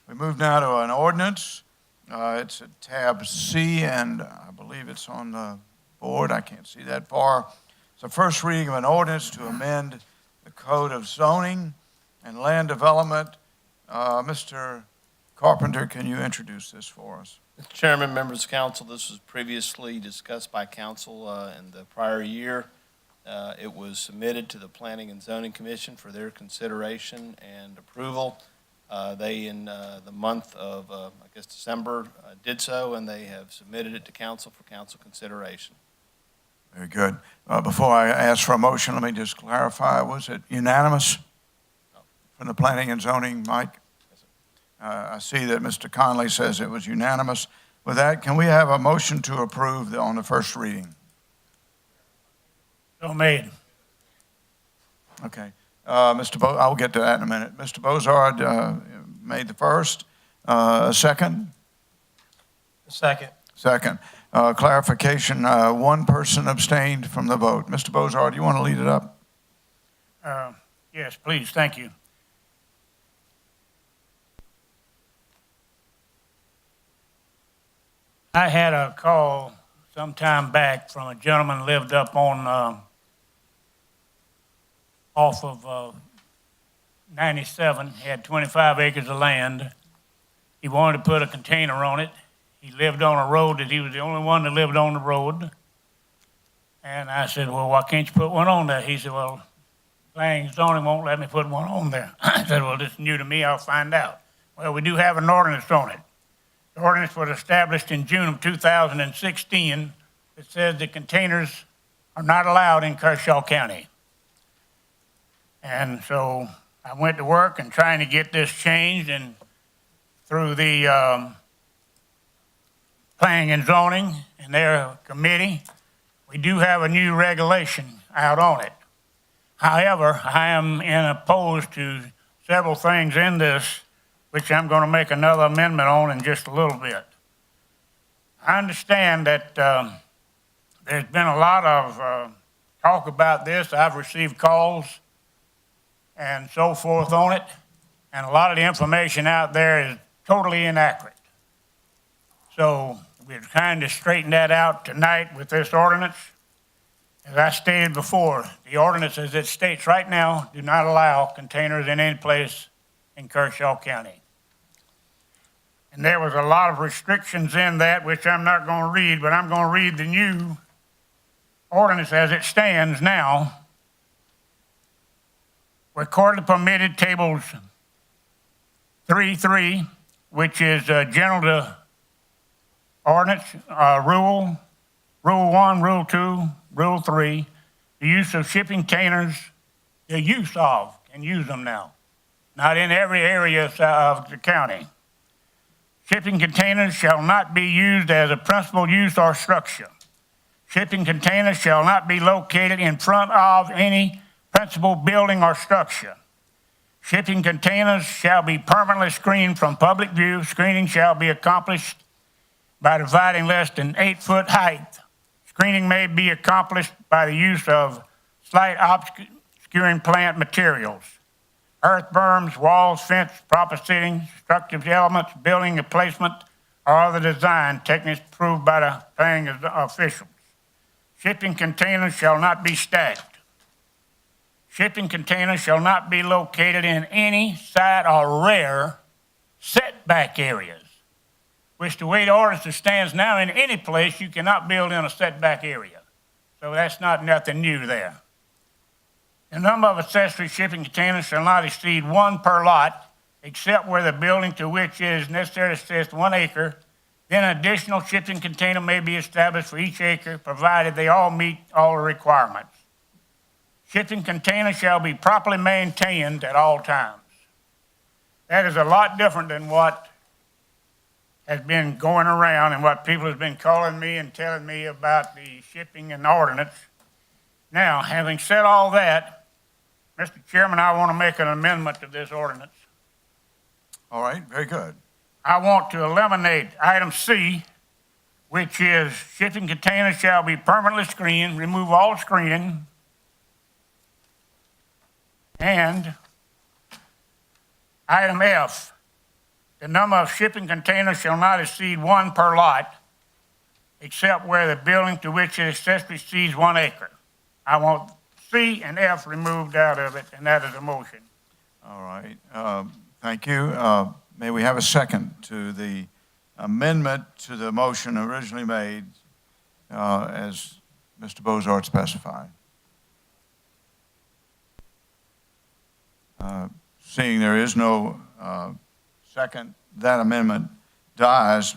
We move now to an ordinance. It's at tab C, and I believe it's on the board. I can't see that far. It's the first reading of an ordinance to amend the Code of Zoning and Land Development. Mr. Carpenter, can you introduce this for us? Mr. Chairman, members of council, this was previously discussed by council in the prior year. It was submitted to the Planning and Zoning Commission for their consideration and approval. They, in the month of, December, did so, and they have submitted it to council for council consideration. Very good. Before I ask for a motion, let me just clarify. Was it unanimous from the Planning and Zoning, Mike? Yes, sir. I see that Mr. Conley says it was unanimous. With that, can we have a motion to approve on the first reading? So made. Okay. I'll get to that in a minute. Mr. Bozard made the first. Second? Second. Second. Clarification, one person abstained from the vote. Mr. Bozard, you want to lead it up? Yes, please, thank you. I had a call some time back from a gentleman who lived up on, off of 97. He had 25 acres of land. He wanted to put a container on it. He lived on a road that he was the only one that lived on the road. And I said, well, why can't you put one on there? He said, well, planning and zoning won't let me put one on there. I said, well, this is new to me, I'll find out. Well, we do have an ordinance on it. The ordinance was established in June of 2016 that says that containers are not allowed in Kershaw County. And so I went to work and trying to get this changed, and through the planning and zoning and their committee, we do have a new regulation out on it. However, I am opposed to several things in this, which I'm going to make another amendment on in just a little bit. I understand that there's been a lot of talk about this. I've received calls and so forth on it, and a lot of the information out there is totally inaccurate. So we're trying to straighten that out tonight with this ordinance. As I stated before, the ordinance as it states right now do not allow containers in any place in Kershaw County. And there was a lot of restrictions in that, which I'm not going to read, but I'm going to read the new ordinance as it stands now. Recorded permitted tables 3.3, which is general to ordinance, rule 1, rule 2, rule 3, the use of shipping containers, the use of, and use them now, not in every area of the county. Shipping containers shall not be used as a principal use or structure. Shipping containers shall not be located in front of any principal building or structure. Shipping containers shall be permanently screened from public view. Screening shall be accomplished by dividing less than 8-foot height. Screening may be accomplished by the use of slight obscuring plant materials, earth berms, walls, fence, proper seating, structural elements, building placement, or other design techniques approved by the planning officials. Shipping containers shall not be stacked. Shipping containers shall not be located in any side or rear setback areas, which the way the ordinance stands now, in any place you cannot build in a setback area. So that's not nothing new there. The number of accessory shipping containers shall not exceed 1 per lot, except where the building to which it is necessary to assist 1 acre. Then an additional shipping container may be established for each acre, provided they all meet all the requirements. Shipping containers shall be properly maintained at all times. That is a lot different than what has been going around and what people have been calling me and telling me about the shipping and ordinance. Now, having said all that, Mr. Chairman, I want to make an amendment to this ordinance. All right, very good. I want to eliminate item C, which is shipping containers shall be permanently screened, remove all screening, and item F, the number of shipping containers shall not exceed 1 per lot, except where the building to which it accessory exceeds 1 acre. I want C and F removed out of it, and that is a motion. All right, thank you. May we have a second to the amendment to the motion originally made as Mr. Bozard specified? Seeing there is no second, that amendment dies,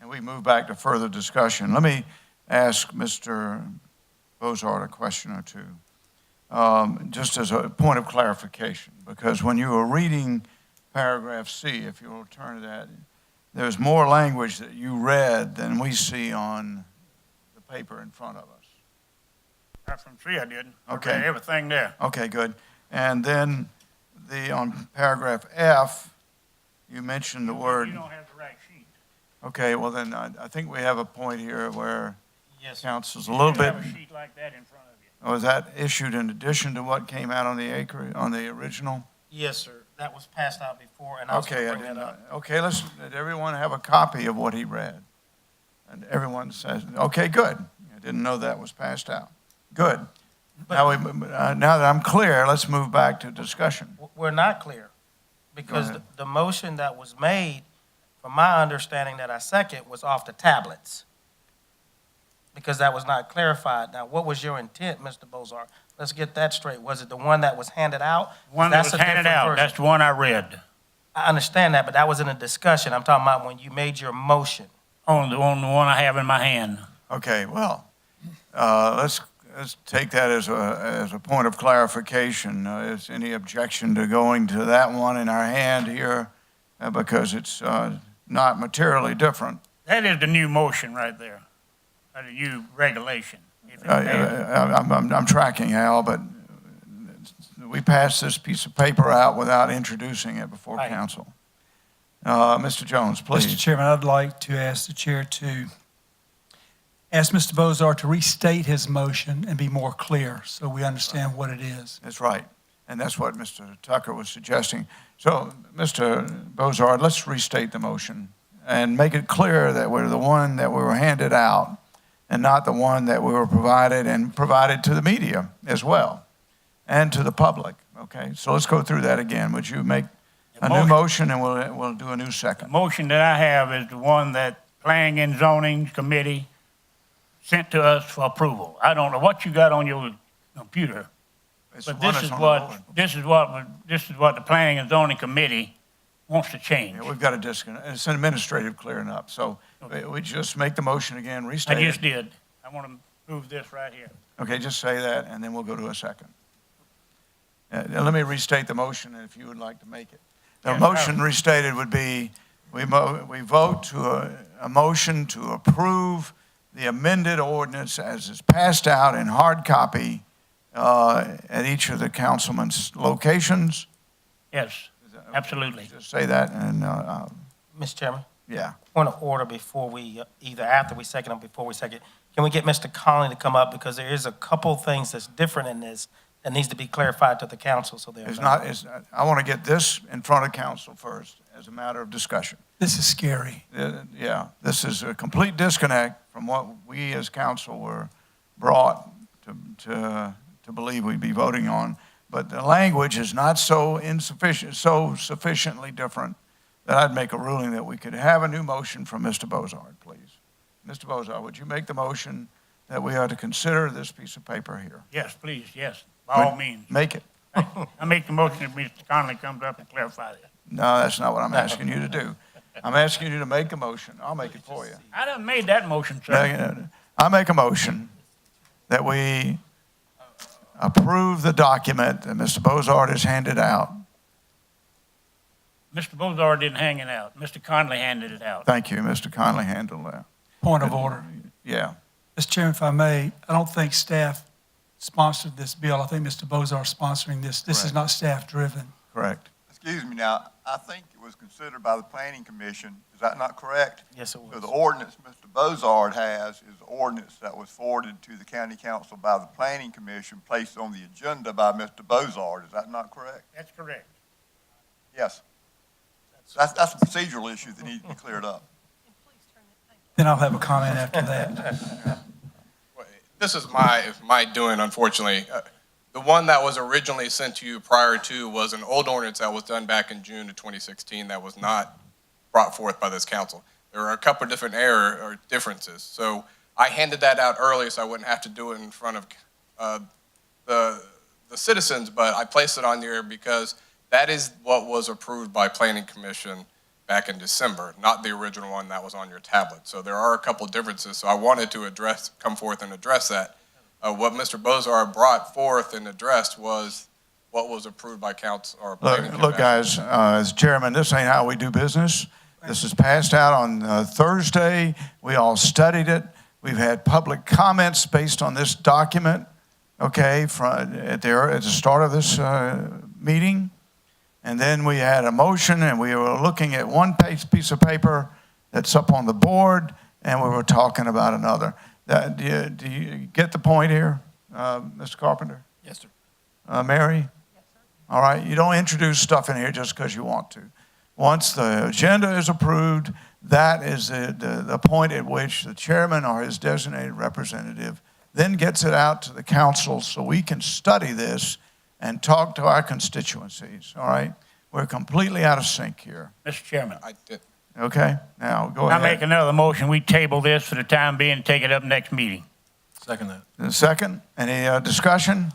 and we move back to further discussion. Let me ask Mr. Bozard a question or two, just as a point of clarification, because when you were reading paragraph C, if you will turn to that, there's more language that you read than we see on the paper in front of us. From C I did. Okay. Everything there. Okay, good. And then on paragraph F, you mentioned the word. You don't have the right sheet. Okay, well then, I think we have a point here where Yes, council's a little You bit, have a sheet like that in front of you. was that issued in addition to what came out on the original? yes, sir. That was passed out before, and I was Okay, going to bring that up. okay, let everyone have a copy of what he read. And everyone says, okay, good. I didn't know that was passed out. Good. Now that I'm clear, let's move back to discussion. We're not clear, because ahead. the motion that was made, from my understanding that I second, was off the tablets, because that was not clarified. Now, what was your intent, Mr. Bozard? Let's get that straight. Was it the one that was handed out? One that That's was a handed different out, version. that's the one I read. I understand that, but that was in a discussion. I'm talking about when you made your motion. On the one I have in my hand. Okay, well, let's take that as a point of clarification. Is any objection to going to that one in our hand here? Because it's not materially different. That is the new motion right there, or the new regulation. If it passed. I'm tracking, Al, but we passed this piece of paper out without introducing it before Right. council. Mr. Jones, please. Mr. Chairman, I'd like to ask the chair to ask Mr. Bozard to restate his motion and be more clear so we understand what it is. That's right. And that's what Mr. Tucker was suggesting. So, Mr. Bozard, let's restate the motion and make it clear that we're the one that we were handed out and not the one that we were provided and provided to the media as well and to the public. Okay, so let's go through that again. Would you make a new motion and we'll do a new The second? motion that I have is the one that Planning and Zoning Committee sent to us for approval. I don't know what you got on your computer, It's the but one this that's is on the board. this is what the Planning and Zoning Committee wants to change. Yeah, we've got a disconnect. It's an administrative clearing up. So we just make the motion again, I restate just it. did. I want to move this right here. Okay, just say that, and then we'll go to a second. Let me restate the motion, if you would like to make it. The Yes, motion restated would be, we vote to a motion to approve the amended ordinance as is passed out in hard copy at each of the councilman's locations. Yes, absolutely. Just say that, and, Mr. Chairman, yeah. point of order before we, either after we second or before we second. Can we get Mr. Conley to come up, because there is a couple things that's different in this that needs to be clarified to the council, so they're I want to get this in front of council first as a matter of discussion. This is scary. Yeah, this is a complete disconnect from what we as council were brought to believe we'd be voting on. But the language is not so sufficiently different that I'd make a ruling that we could have a new motion from Mr. Bozard, please. Mr. Bozard, would you make the motion that we are to consider this piece of paper here? Yes, please, yes, by all means. Make it. I make the motion that Mr. Conley comes up and clarifies it. No, that's not what I'm asking you to do. I'm asking you to make a motion. I'll make it for you. I done made that motion, sir. I make a motion that we approve the document that Mr. Bozard has handed out. Mr. Bozard didn't hang it out. Mr. Conley handed it out. Thank you, Mr. Conley handled that. Point of order. Yeah. Mr. Chairman, if I may, I don't think staff sponsored this bill. I think Mr. Bozard is sponsoring this. This is Correct. not staff-driven. Correct. Excuse me now, I think it was considered by the planning commission, is that not correct? Yes, it So the was. ordinance Mr. Bozard has is the ordinance that was forwarded to the county council by the planning commission, placed on the agenda by Mr. Bozard, is that not correct? That's correct. Yes. That's a procedural issue that needs to be cleared up. And please turn it, thank you. Then I'll have a comment after that. This is my doing, unfortunately. The one that was originally sent to you prior to was an old ordinance that was done back in June of 2016 that was not brought forth by this council. There were a couple of different error or differences. So I handed that out early so I wouldn't have to do it in front of the citizens, but I placed it on there because that is what was approved by Planning Commission back in December, not the original one that was on your tablet. So there are a couple differences. So I wanted to come forth and address that. What Mr. Bozard brought forth and addressed was what was approved by council or Planning Commission. Look, guys, as chairman, this ain't how we do business. This is passed out on Thursday. We all studied it. We've had public comments based on this document. okay, at the start of this meeting. And then we had a motion, and we were looking at one piece of paper that's up on the board, and we were talking about another. Do you get the point here, Mr. Carpenter? Yes, sir. Mary? Yes, sir. All right, you don't introduce stuff in here just because you want to. Once the agenda is approved, that is the point at which the chairman or his designated representative then gets it out to the council so we can study this and talk to our constituencies, all right? We're completely out of sync here. Mr. Chairman, Okay, now go I ahead. make another motion. We table this for the time being and take it up next meeting. Second that. And second, any discussion?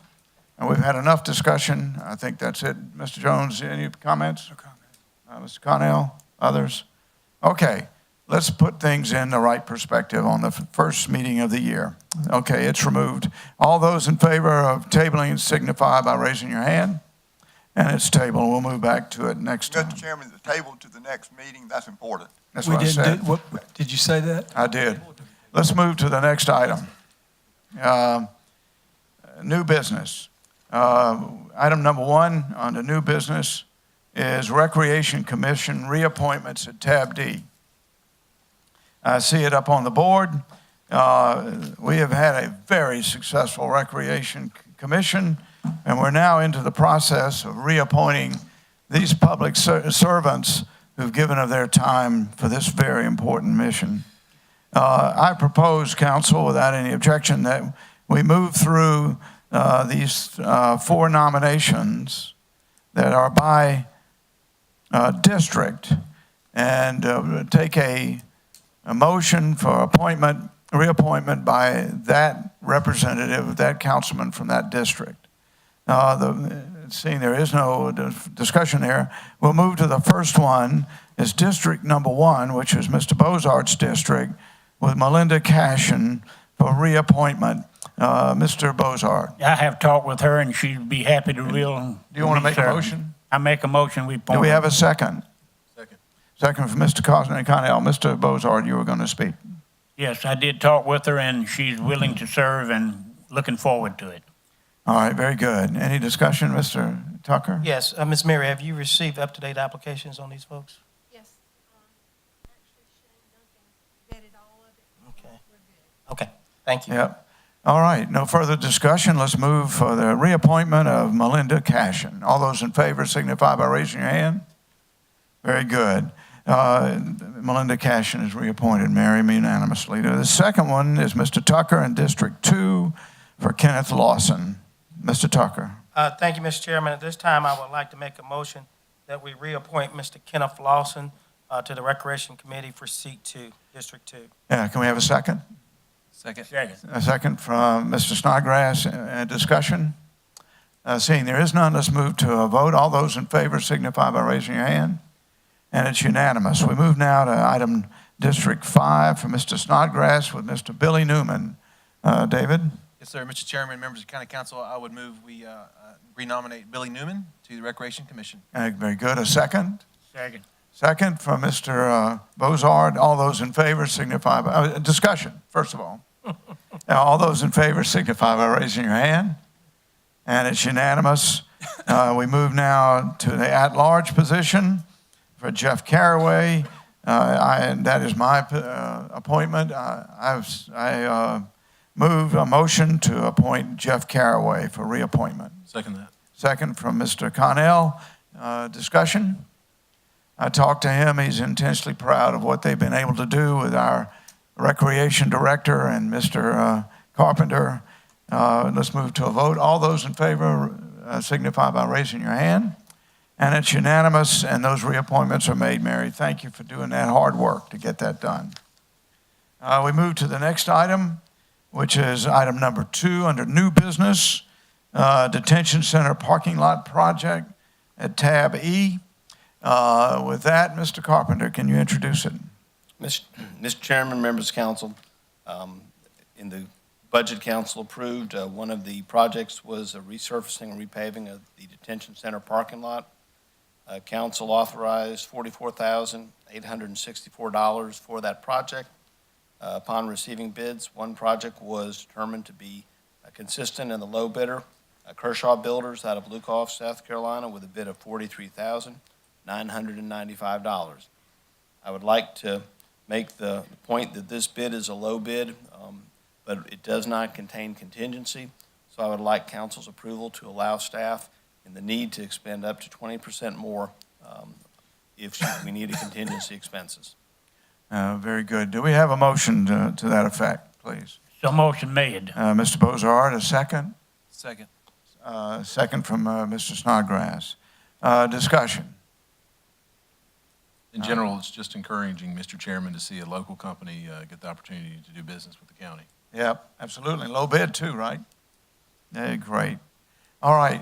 And we've had enough discussion. I think that's it. Mr. Jones, any comments? No comment. Mr. Connell, others? Okay, let's put things in the right perspective on the first meeting of the year. Okay, it's removed. All those in favor of tabling signify by raising your hand. And it's tabled. We'll move back to it next time. Mr. Chairman, the table to the next meeting, that's important. That's We what I said. did you say that? I did. Let's move to the next item. New business. Item number 1 on the new business is Recreation Commission reappointments at tab D. I see it up on the board. We have had a very successful Recreation Commission, and we're now into the process of reappointing these public servants who've given of their time for this very important mission. I propose, council, without any objection, that we move through these 4 nominations that are by district and take a motion for reappointment by that representative, that councilman from that district. Seeing there is no discussion there, we'll move to the first one. Is District Number 1, which is Mr. Bozard's district, with Melinda Cashin for reappointment. Mr. Bozard. I have talked with her, and she'd be happy to Do you want to make a motion? I make a motion. We appoint. Do we have a second? Second. Second from Mr. Connell. Mr. Bozard, you were going to speak. Yes, I did talk with her, and she's willing to serve and looking forward to it. All right, very good. Any discussion, Mr. Tucker? Yes, Ms. Mary, have you received up-to-date applications on these folks? Yes. Actually, Shane Duncan vetted all of it. Okay. We're good. Okay, thank you. Yep. All right, no further discussion. Let's move for the reappointment of Melinda Cashin. All those in favor signify by raising your hand. Very good. Melinda Cashin is reappointed, Mary, unanimously. The second one is Mr. Tucker in District 2 for Kenneth Lawson. Mr. Tucker. Thank you, Mr. Chairman. At this time, I would like to make a motion that we reappoint Mr. Kenneth Lawson to the Recreation Committee for seat 2, District 2. Yeah, can we have a second? Second. A second from Mr. Snodgrass. Discussion? Seeing there is none, let's move to a vote. All those in favor signify by raising your hand. And it's unanimous. We move now to item District 5 for Mr. Snodgrass with Mr. Billy Newman. David? Yes, sir. Mr. Chairman, members of the County Council, I would move we renominate Billy Newman to the Recreation Commission. Very good. A second? Second. Second from Mr. Bozard. All those in favor signify by, discussion, first of all. All those in favor signify by raising your hand. And it's unanimous. We move now to the at-large position for Jeff Carraway. And that is my appointment. I move a motion to appoint Jeff Carraway for reappointment. Second that. Second from Mr. Connell. Discussion? I talked to him. He's intensely proud of what they've been able to do with our recreation director and Mr. Carpenter. Let's move to a vote. All those in favor signify by raising your hand. And it's unanimous, and those reappointments are made, Mary. Thank you for doing that hard work to get that done. We move to the next item, which is item number 2 under new business, detention center parking lot project at tab E. With that, Mr. Carpenter, can you introduce it? Mr. Chairman, members of council, in the budget council approved, one of the projects was a resurfacing and repaving of the detention center parking lot. Council authorized $44,864 for that project. Upon receiving bids, one project was determined to be consistent in the low bidder, Kershaw Builders out of Lukoff, South Carolina, with a bid of $43,995. I would like to make the point that this bid is a low bid, but it does not contain contingency. So I would like council's approval to allow staff in the need to expend up to 20% more if we need a contingency expenses. Very good. Do we have a motion to that effect, please? So motion made. Mr. Bozard, a second? Second. Second from Mr. Snodgrass. Discussion. In general, it's just encouraging, Mr. Chairman, to see a local company get the opportunity to do business with the county. Yep, absolutely. Low bid too, right? Yeah, great. All right,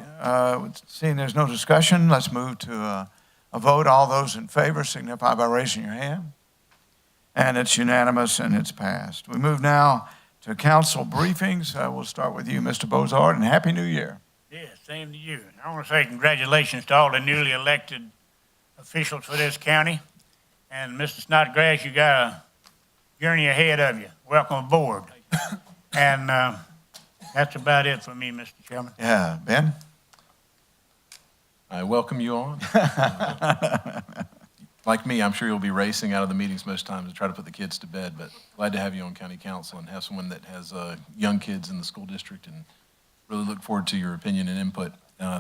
seeing there's no discussion, let's move to a vote. All those in favor signify by raising your hand. And it's unanimous and it's passed. We move now to council briefings. We'll start with you, Mr. Bozard, and Happy New Year. Yeah, same to you. I want to say congratulations to all the newly elected officials for this county. And Mr. Snodgrass, you got a journey ahead of you. Welcome aboard. And that's about it for me, Mr. Chairman. Yeah, Ben? I welcome you on. Like me, I'm sure you'll be racing out of the meetings most times to try to put the kids to bed, but glad to have you on county council and have someone that has young kids in the school district, and really look forward to your opinion and input.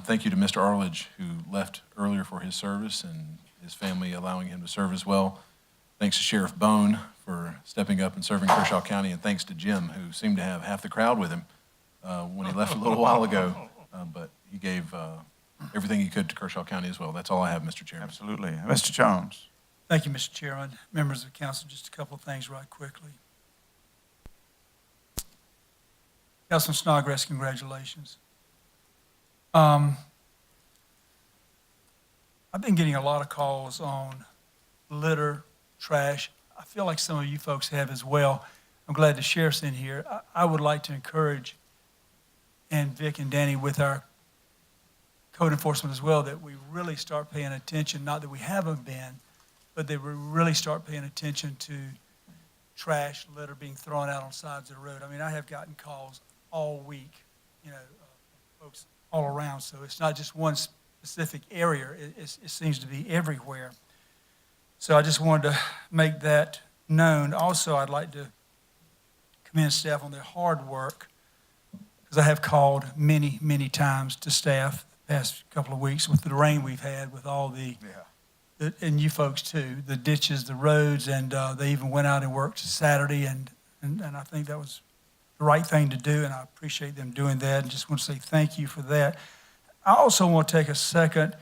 Thank you to Mr. Arledge, who left earlier for his service, and his family allowing him to serve as well. Thanks to Sheriff Bone for stepping up and serving Kershaw County, and thanks to Jim, who seemed to have half the crowd with him when he left a little while ago, but he gave everything he could to Kershaw County as well. That's all I have, Mr. Chairman. Absolutely. Mr. Jones. Thank you, Mr. Chairman. Members of the council, just a couple of things right quickly. Councilman Snodgrass, congratulations. I've been getting a lot of calls on litter, trash. I feel like some of you folks have as well. I'm glad the sheriff's in here. I would like to encourage, and Vic and Danny with our code enforcement as well, that we really start paying attention, not that we haven't been, but that we really start paying attention to trash, litter being thrown out on sides of the road. I mean, I have gotten calls all week, folks all around, so it's not just one specific area. It seems to be everywhere. So I just wanted to make that known. Also, I'd like to commend staff on their hard work, because I have called many, many times to staff the past couple of weeks with the rain we've had, with all and you folks too, the ditches, the roads, and they even went out and worked Saturday, and I think that was the right thing to do, and I appreciate them doing that, and just want to say thank you for that. I also want to take a second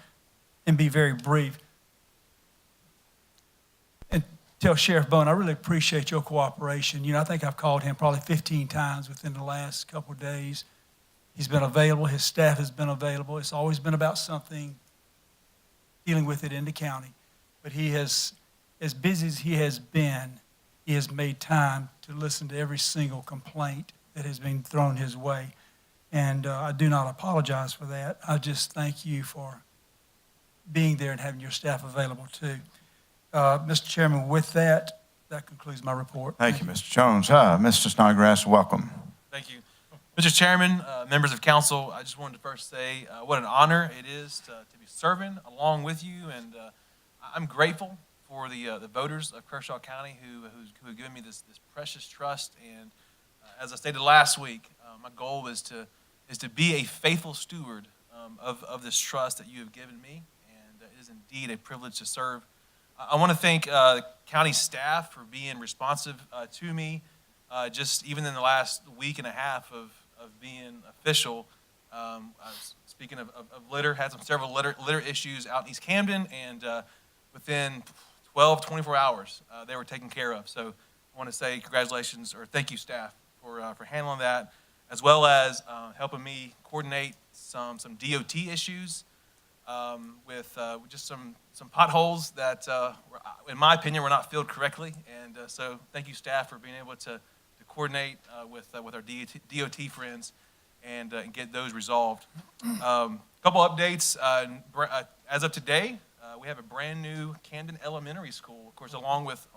and be very brief and tell Sheriff Bone, I really appreciate your cooperation. I think I've called him probably 15 times within the last couple of days. He's been available. His staff has been available. It's always been about something, dealing with it in the county. But he has, as busy as he has been, he has made time to listen to every single complaint that has been thrown his way. And I do not apologize for that. I just thank you for being there and having your staff available too. Mr. Chairman, with that, that concludes my report. Thank you, Mr. Jones. Mr. Snodgrass, welcome. Thank you. Mr. Chairman, members of council, I just wanted to first say what an honor it is to be serving along with you, and I'm grateful for the voters of Kershaw County who have given me this precious trust. And as I stated last week, my goal is to be a faithful steward of this trust that you have given me, and it is indeed a privilege to serve. I want to thank county staff for being responsive to me, just even in the last week and a half of being official. Speaking of litter, had several litter issues out in East Camden, and within 24 hours, they were taken care of. So I want to say congratulations, or thank you, staff, for handling that, as well as helping me coordinate some DOT issues with just some potholes that, in my opinion, were not filled correctly. And so thank you, staff, for being able to coordinate with our DOT friends and get those resolved. Couple updates. As of today, we have a brand new Camden Elementary School, of course, along with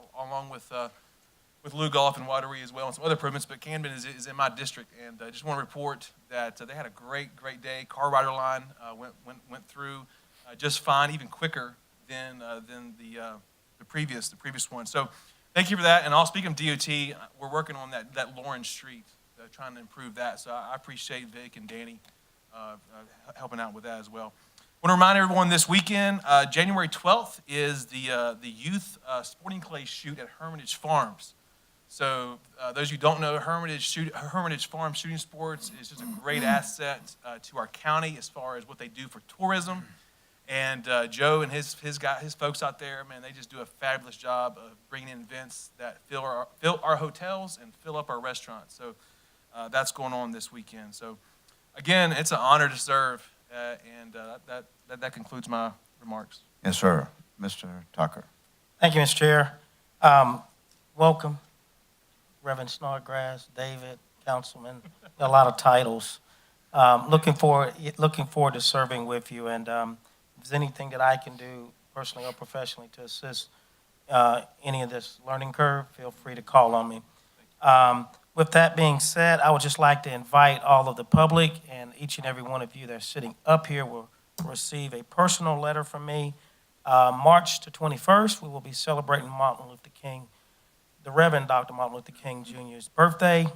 with Lou Golf and Wateree as well, and some other improvements, but Camden is in my district, and I just want to report that they had a great day. Car rider line went through just fine, even quicker than the previous one. So thank you for that. And I'll speak of DOT. We're working on that Lawrence Street, trying to improve that. So I appreciate Vic and Danny helping out with that as well. I want to remind everyone this weekend, January 12th is the youth sporting clay shoot at Hermitage Farms. So those of you who don't know, Hermitage Farm Shooting Sports is just a great asset to our county as far as what they do for tourism. And Joe and his folks out there, man, they just do a fabulous job of bringing in events that fill our hotels and fill up our restaurants. So that's going on this weekend. So again, it's an honor to serve, and that concludes my remarks. Yes, sir. Mr. Tucker. Thank you, Mr. Chair. Welcome, Reverend Snodgrass, David, Councilman, a lot of titles. Looking forward to serving with you, and if there's anything that I can do personally or professionally to assist any of this learning curve, feel free to call on me. With that being said, I would just like to invite all of the public and each and every one of you that are sitting up here will receive a personal letter from me. March the 21st, we will be celebrating Martin Luther King, the Reverend Dr. Martin Luther King Jr.'s birthday.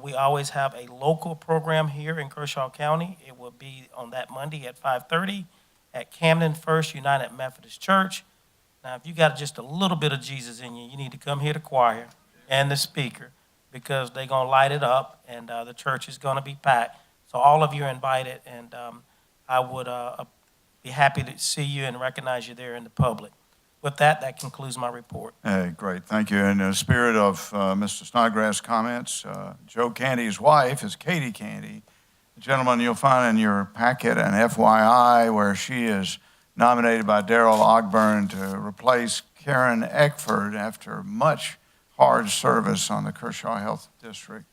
We always have a local program here in Kershaw County. It will be on that Monday at 5:30 at Camden First United Methodist Church. Now, if you got just a little bit of Jesus in you, you need to come here to choir and the speaker, because they're going to light it up, and the church is going to be packed. So all of you are invited, and I would be happy to see you and recognize you there in the public. With that, that concludes my report. Hey, great, thank you. In the spirit of Mr. Snodgrass' comments, Joe Candy's wife is Katie Candy. Gentlemen, you'll find in your packet an FYI where she is nominated by Darrell Ogburn to replace Karen Eckford after much hard service on the Kershaw Health District.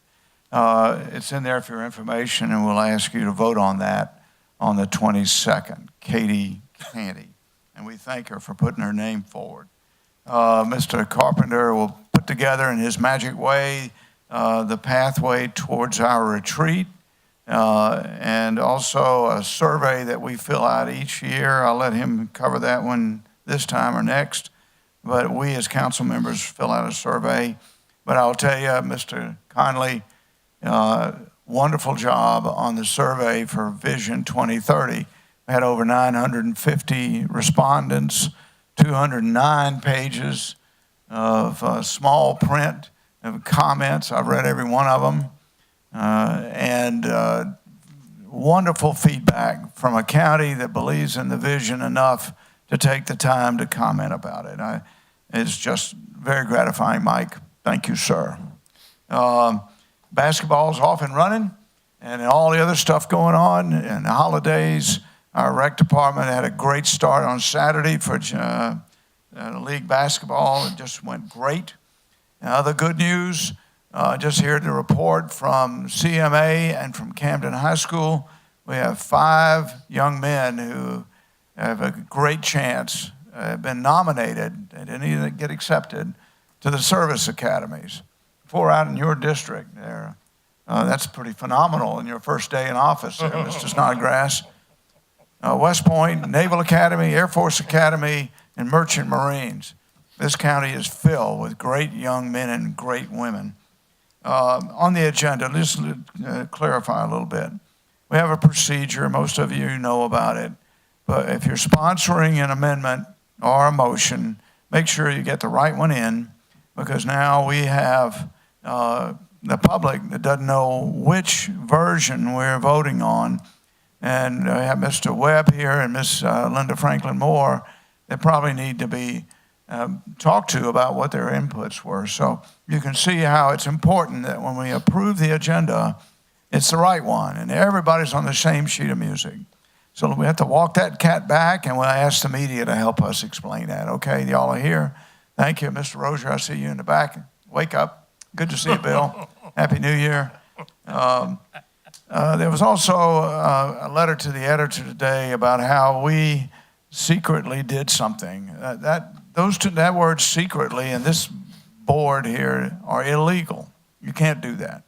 It's in there for your information, and we'll ask you to vote on that on the 22nd, Katie Candy. And we thank her for putting her name forward. Mr. Carpenter will put together in his magic way the pathway towards our retreat, and also a survey that we fill out each year. I'll let him cover that one this time or next. But we as council members fill out a survey. But I'll tell you, Mr. Conley, wonderful job on the survey for Vision 2030. We had over 950 respondents, 209 pages of small print of comments. I've read every one of them. And wonderful feedback from a county that believes in the vision enough to take the time to comment about it. It's just very gratifying, Mike. Thank you, sir. Basketball's off and running, and all the other stuff going on, and the holidays. Our rec department had a great start on Saturday for league basketball. It just went great. Other good news, just here to report from CMA and from Camden High School, we have 5 young men who have a great chance, been nominated, they didn't even get accepted, to the service academies. 4 out in your district there. That's pretty phenomenal in your first day in office there, Mr. Snodgrass. West Point, Naval Academy, Air Force Academy, and Merchant Marines. This county is filled with great young men and great women. On the agenda, just to clarify a little bit. We have a procedure, most of you know about it, but if you're sponsoring an amendment or a motion, make sure you get the right one in, because now we have the public that doesn't know which version we're voting on. And we have Mr. Webb here and Miss Linda Franklin Moore that probably need to be talked to about what their inputs were. So you can see how it's important that when we approve the agenda, it's the right one, and everybody's on the same sheet of music. So we have to walk that cat back, and we'll ask the media to help us explain that. Okay, y'all are here. Thank you, Mr. Rozier. I see you in the back. Wake up. Good to see you, Bill. Happy New Year. There was also a letter to the editor today about how we secretly did something. That word secretly in this board here are illegal. You can't do that.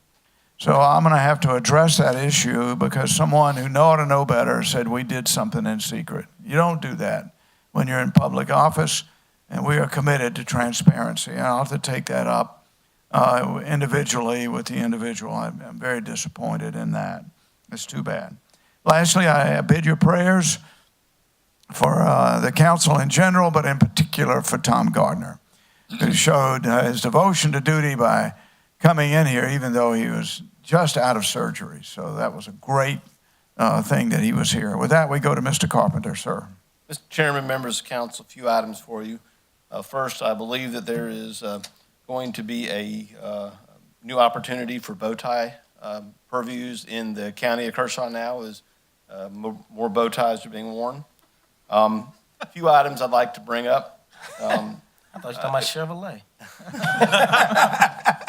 So I'm going to have to address that issue because someone who ought to know better said we did something in secret. You don't do that when you're in public office, and we are committed to transparency. And I'll have to take that up individually with the individual. I'm very disappointed in that. It's too bad. Lastly, I bid your prayers for the council in general, but in particular for Tom Gardner, who showed his devotion to duty by coming in here, even though he was just out of surgery. So that was a great thing that he was here. With that, we go to Mr. Carpenter, sir. Mr. Chairman, members of council, a few items for you. First, I believe that there is going to be a new opportunity for bow tie purviews in the county of Kershaw now as more bow ties are being worn. A few items I'd like to bring up. I thought you were talking about Chevrolet.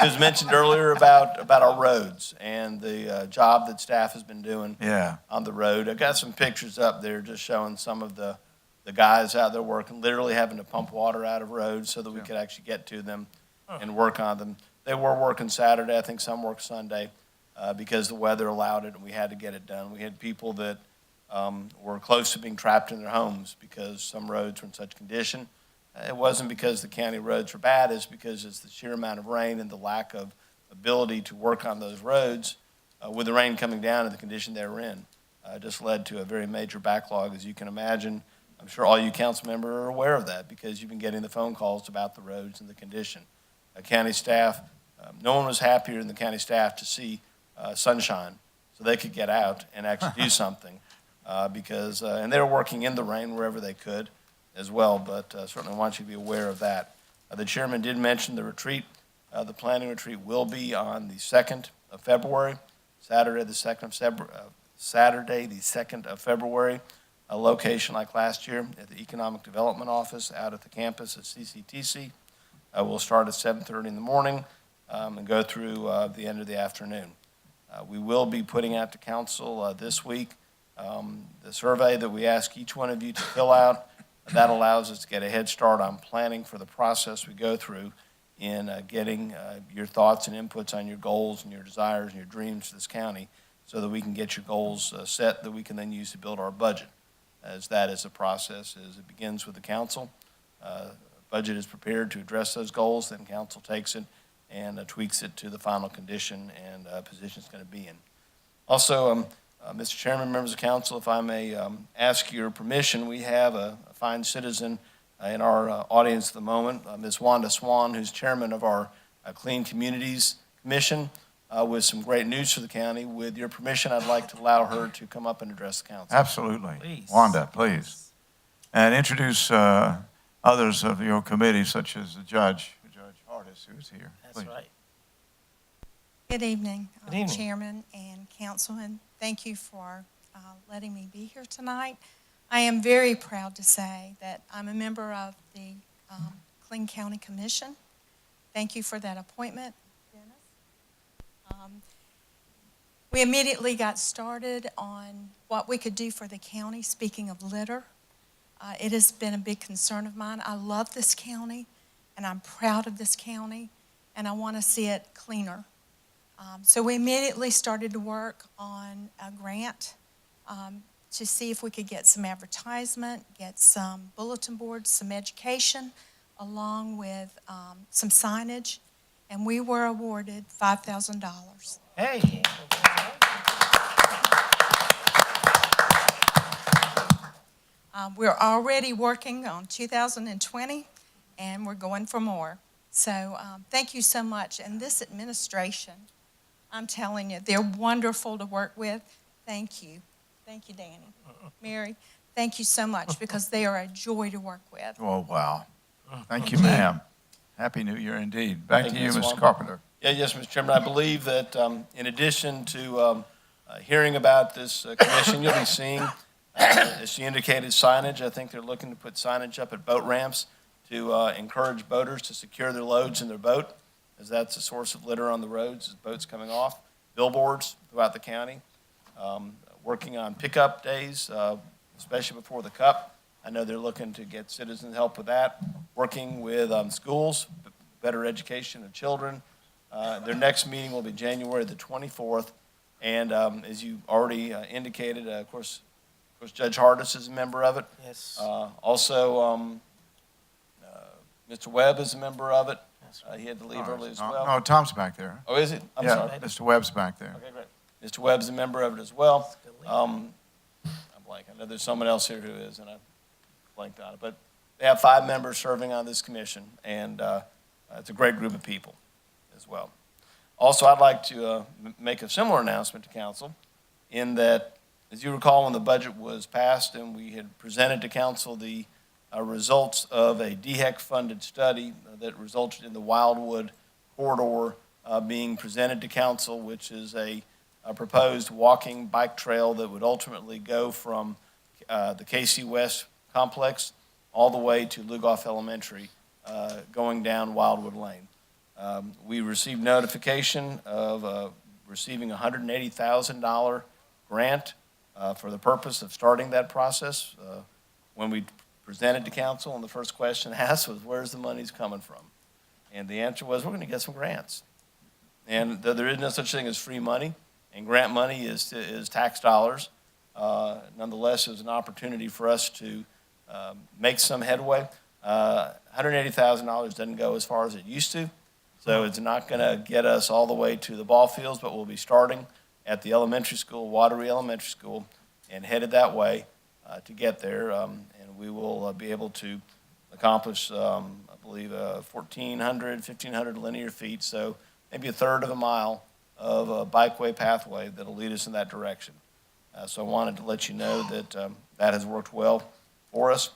It was mentioned earlier about our roads and the job that staff has been doing on the road. I got some pictures up there just showing some of the guys out there working, literally having to pump water out of roads so that we could actually get to them and work on them. They were working Saturday. I think some worked Sunday because the weather allowed it and we had to get it done. We had people that were close to being trapped in their homes because some roads were in such condition. It wasn't because the county roads were bad, it's because it's the sheer amount of rain and the lack of ability to work on those roads with the rain coming down in the condition they were in. Just led to a very major backlog, as you can imagine. I'm sure all you council members are aware of that because you've been getting the phone calls about the roads and the condition. County staff, no one was happier than the county staff to see sunshine so they could get out and actually do something because, and they were working in the rain wherever they could as well, but certainly want you to be aware of that. The chairman did mention the retreat. The planning retreat will be on the 2nd of February, Saturday the 2nd of February, a location like last year at the Economic Development Office out at the campus at CCTC. We'll start at 7:30 in the morning and go through the end of the afternoon. We will be putting out to council this week the survey that we ask each one of you to fill out. That allows us to get a head start on planning for the process we go through in getting your thoughts and inputs on your goals and your desires and your dreams for this county so that we can get your goals set that we can then use to build our budget. As that is a process, as it begins with the council. Budget is prepared to address those goals, then council takes it and tweaks it to the final condition and position it's going to be in. Also, Mr. Chairman, members of council, if I may ask your permission, we have a fine citizen in our audience at the moment, Ms. Wanda Swan, who's chairman of our Clean Communities Commission, with some great news for the county. With your permission, I'd like to allow her to come up and address the council. Absolutely. Please. Wanda, please. And introduce others of your committee, such as Judge Hardis, who's here. That's Please. right. Good evening, Good evening. Chairman and Councilman. Thank you for letting me be here tonight. I am very proud to say that I'm a member of the Clean County Commission. Thank you for that appointment, Dennis. We immediately got started on what we could do for the county, speaking of litter. It has been a big concern of mine. I love this county, and I'm proud of this county, and I want to see it cleaner. So we immediately started to work on a grant to see if we could get some advertisement, get some bulletin boards, some education, along with some signage, and we were awarded $5,000. Hey. We're already working on 2020, and we're going for more. So thank you so much. And this administration, I'm telling you, they're wonderful to work with. Thank you. Thank you, Danny. Mary, thank you so much because they are a joy to work with. Oh, wow. Thank you, ma'am. Happy New Year indeed. Back to you, Mr. Carpenter. Yeah, yes, Mr. Chairman. I believe that in addition to hearing about this commission, you'll be seeing, as she indicated, signage. I think they're looking to put signage up at boat ramps to encourage boaters to secure their loads in their boat, as that's a source of litter on the roads as boats coming off. Billboards throughout the county. Working on pickup days, especially before the Cup. I know they're looking to get citizen help with that. Working with schools, better education of children. Their next meeting will be January the 24th. And as you already indicated, of course, Judge Hardis is a member of it. Yes. Also, Mr. Webb is a member of it. He had to leave early as well. No, Tom's back there. Oh, is it? I'm Yeah, sorry. Mr. Webb's back there. Okay, great. Mr. Webb's a member of it as well. I'm blank. I know there's someone else here who is, and I blanked on it. But they have 5 members serving on this commission, and it's a great group of people as well. Also, I'd like to make a similar announcement to council in that, as you recall, when the budget was passed and we had presented to council the results of a DHEC-funded study that resulted in the Wildwood corridor being presented to council, which is a proposed walking bike trail that would ultimately go from the KC West complex all the way to Lugoff Elementary, going down Wildwood Lane. We received notification of receiving a $180,000 grant for the purpose of starting that process. When we presented to council, and the first question asked was, where's the money's coming from? And the answer was, we're going to get some grants. And there is no such thing as free money, and grant money is tax dollars. Nonetheless, it was an opportunity for us to make some headway. $180,000 doesn't go as far as it used to, so it's not going to get us all the way to the ball fields, but we'll be starting at the elementary school, Wateree Elementary School, and headed that way to get there. And we will be able to accomplish, I believe, 1,500 linear feet, so maybe a third of a mile of a bikeway pathway that'll lead us in that direction. So I wanted to let you know that that has worked well for us.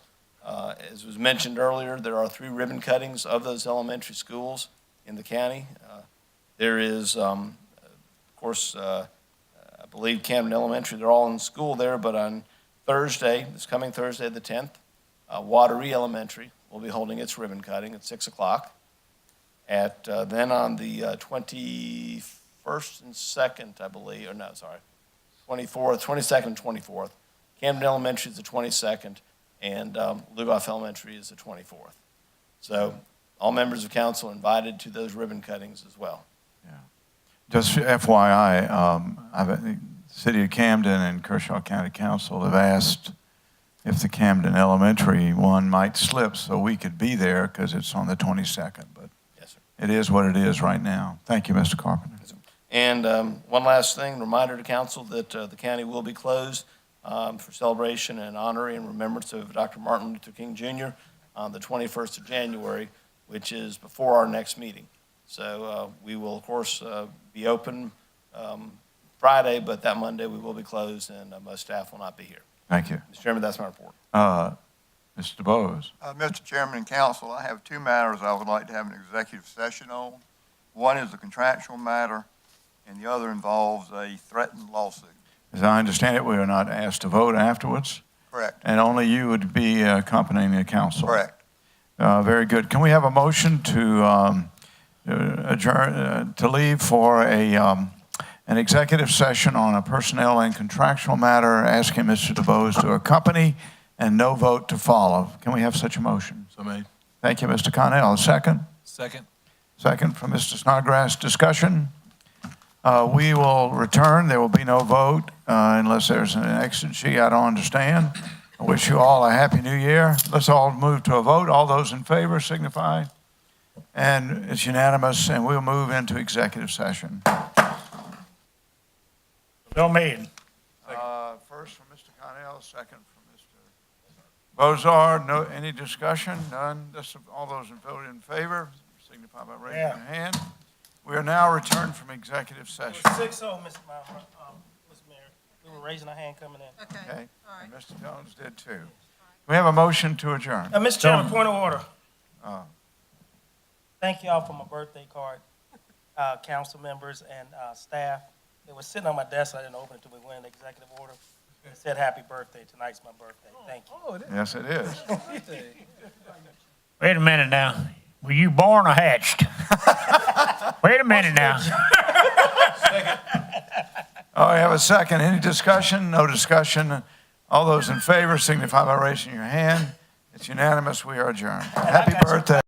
As was mentioned earlier, there are 3 ribbon cuttings of those elementary schools in the county. There is, of course, I believe Camden Elementary, they're all in school there, but on Thursday, this coming Thursday the 10th, Wateree Elementary will be holding its ribbon cutting at 6 o'clock. Then on the 21st and 2nd, I believe, or no, sorry, 22nd and 24th, Camden Elementary is the 22nd, and Lugoff Elementary is the 24th. So all members of council are invited to those ribbon cuttings as well. Just FYI, the City of Camden and Kershaw County Council have asked if the Camden Elementary one might slip so we could be there because it's on the 22nd. But yes, sir. It is what it is right now. Thank you, Mr. Carpenter. And one last thing, reminder to council that the county will be closed for celebration and honor and remembrance of Dr. Martin Luther King Jr. on the 21st of January, which is before our next meeting. So we will, of course, be open Friday, but that Monday we will be closed, and most staff will not be here. Thank you. Mr. Chairman, that's my report. Mr. Bowes. Mr. Chairman and Council, I have 2 matters I would like to have an executive session on. One is a contractual matter, and the other involves a threatened lawsuit. As I understand it, we are not asked to vote afterwards. Correct. And only you would be accompanying the council. Correct. Very good. Can we have a motion to adjourn, to leave for an executive session on a personnel and contractual matter, asking Mr. DeBose to accompany and no vote to follow? Can we have such a motion? So made. Thank you, Mr. Connell. A second? Second. Second from Mr. Snodgrass. Discussion? We will return. There will be no vote unless there's an exigency I don't understand. I wish you all a happy new year. Let's all move to a vote. All those in favor signify. And it's unanimous, and we'll move into executive session. So made. First from Mr. Connell, second from Mr. Bozard. No, any discussion? None. All those in vote in favor signify by raising your hand. We are now returned from executive session. 6-0, Mr. Mayor. We were raising our hand coming in. Okay. And Mr. Jones did too. We have a motion to adjourn. Mr. Chairman, point of order. Thank you all for my birthday card, council members and staff. It was sitting on my desk. I didn't open it until we went into executive order. It said happy birthday. Tonight's my birthday. Thank you. Yes, it is. Wait a minute now. Were you born or hatched? Wait a minute now. Oh, we have a second. Any discussion? No discussion. All those in favor signify by raising your hand. It's unanimous. We are adjourned. Happy birthday.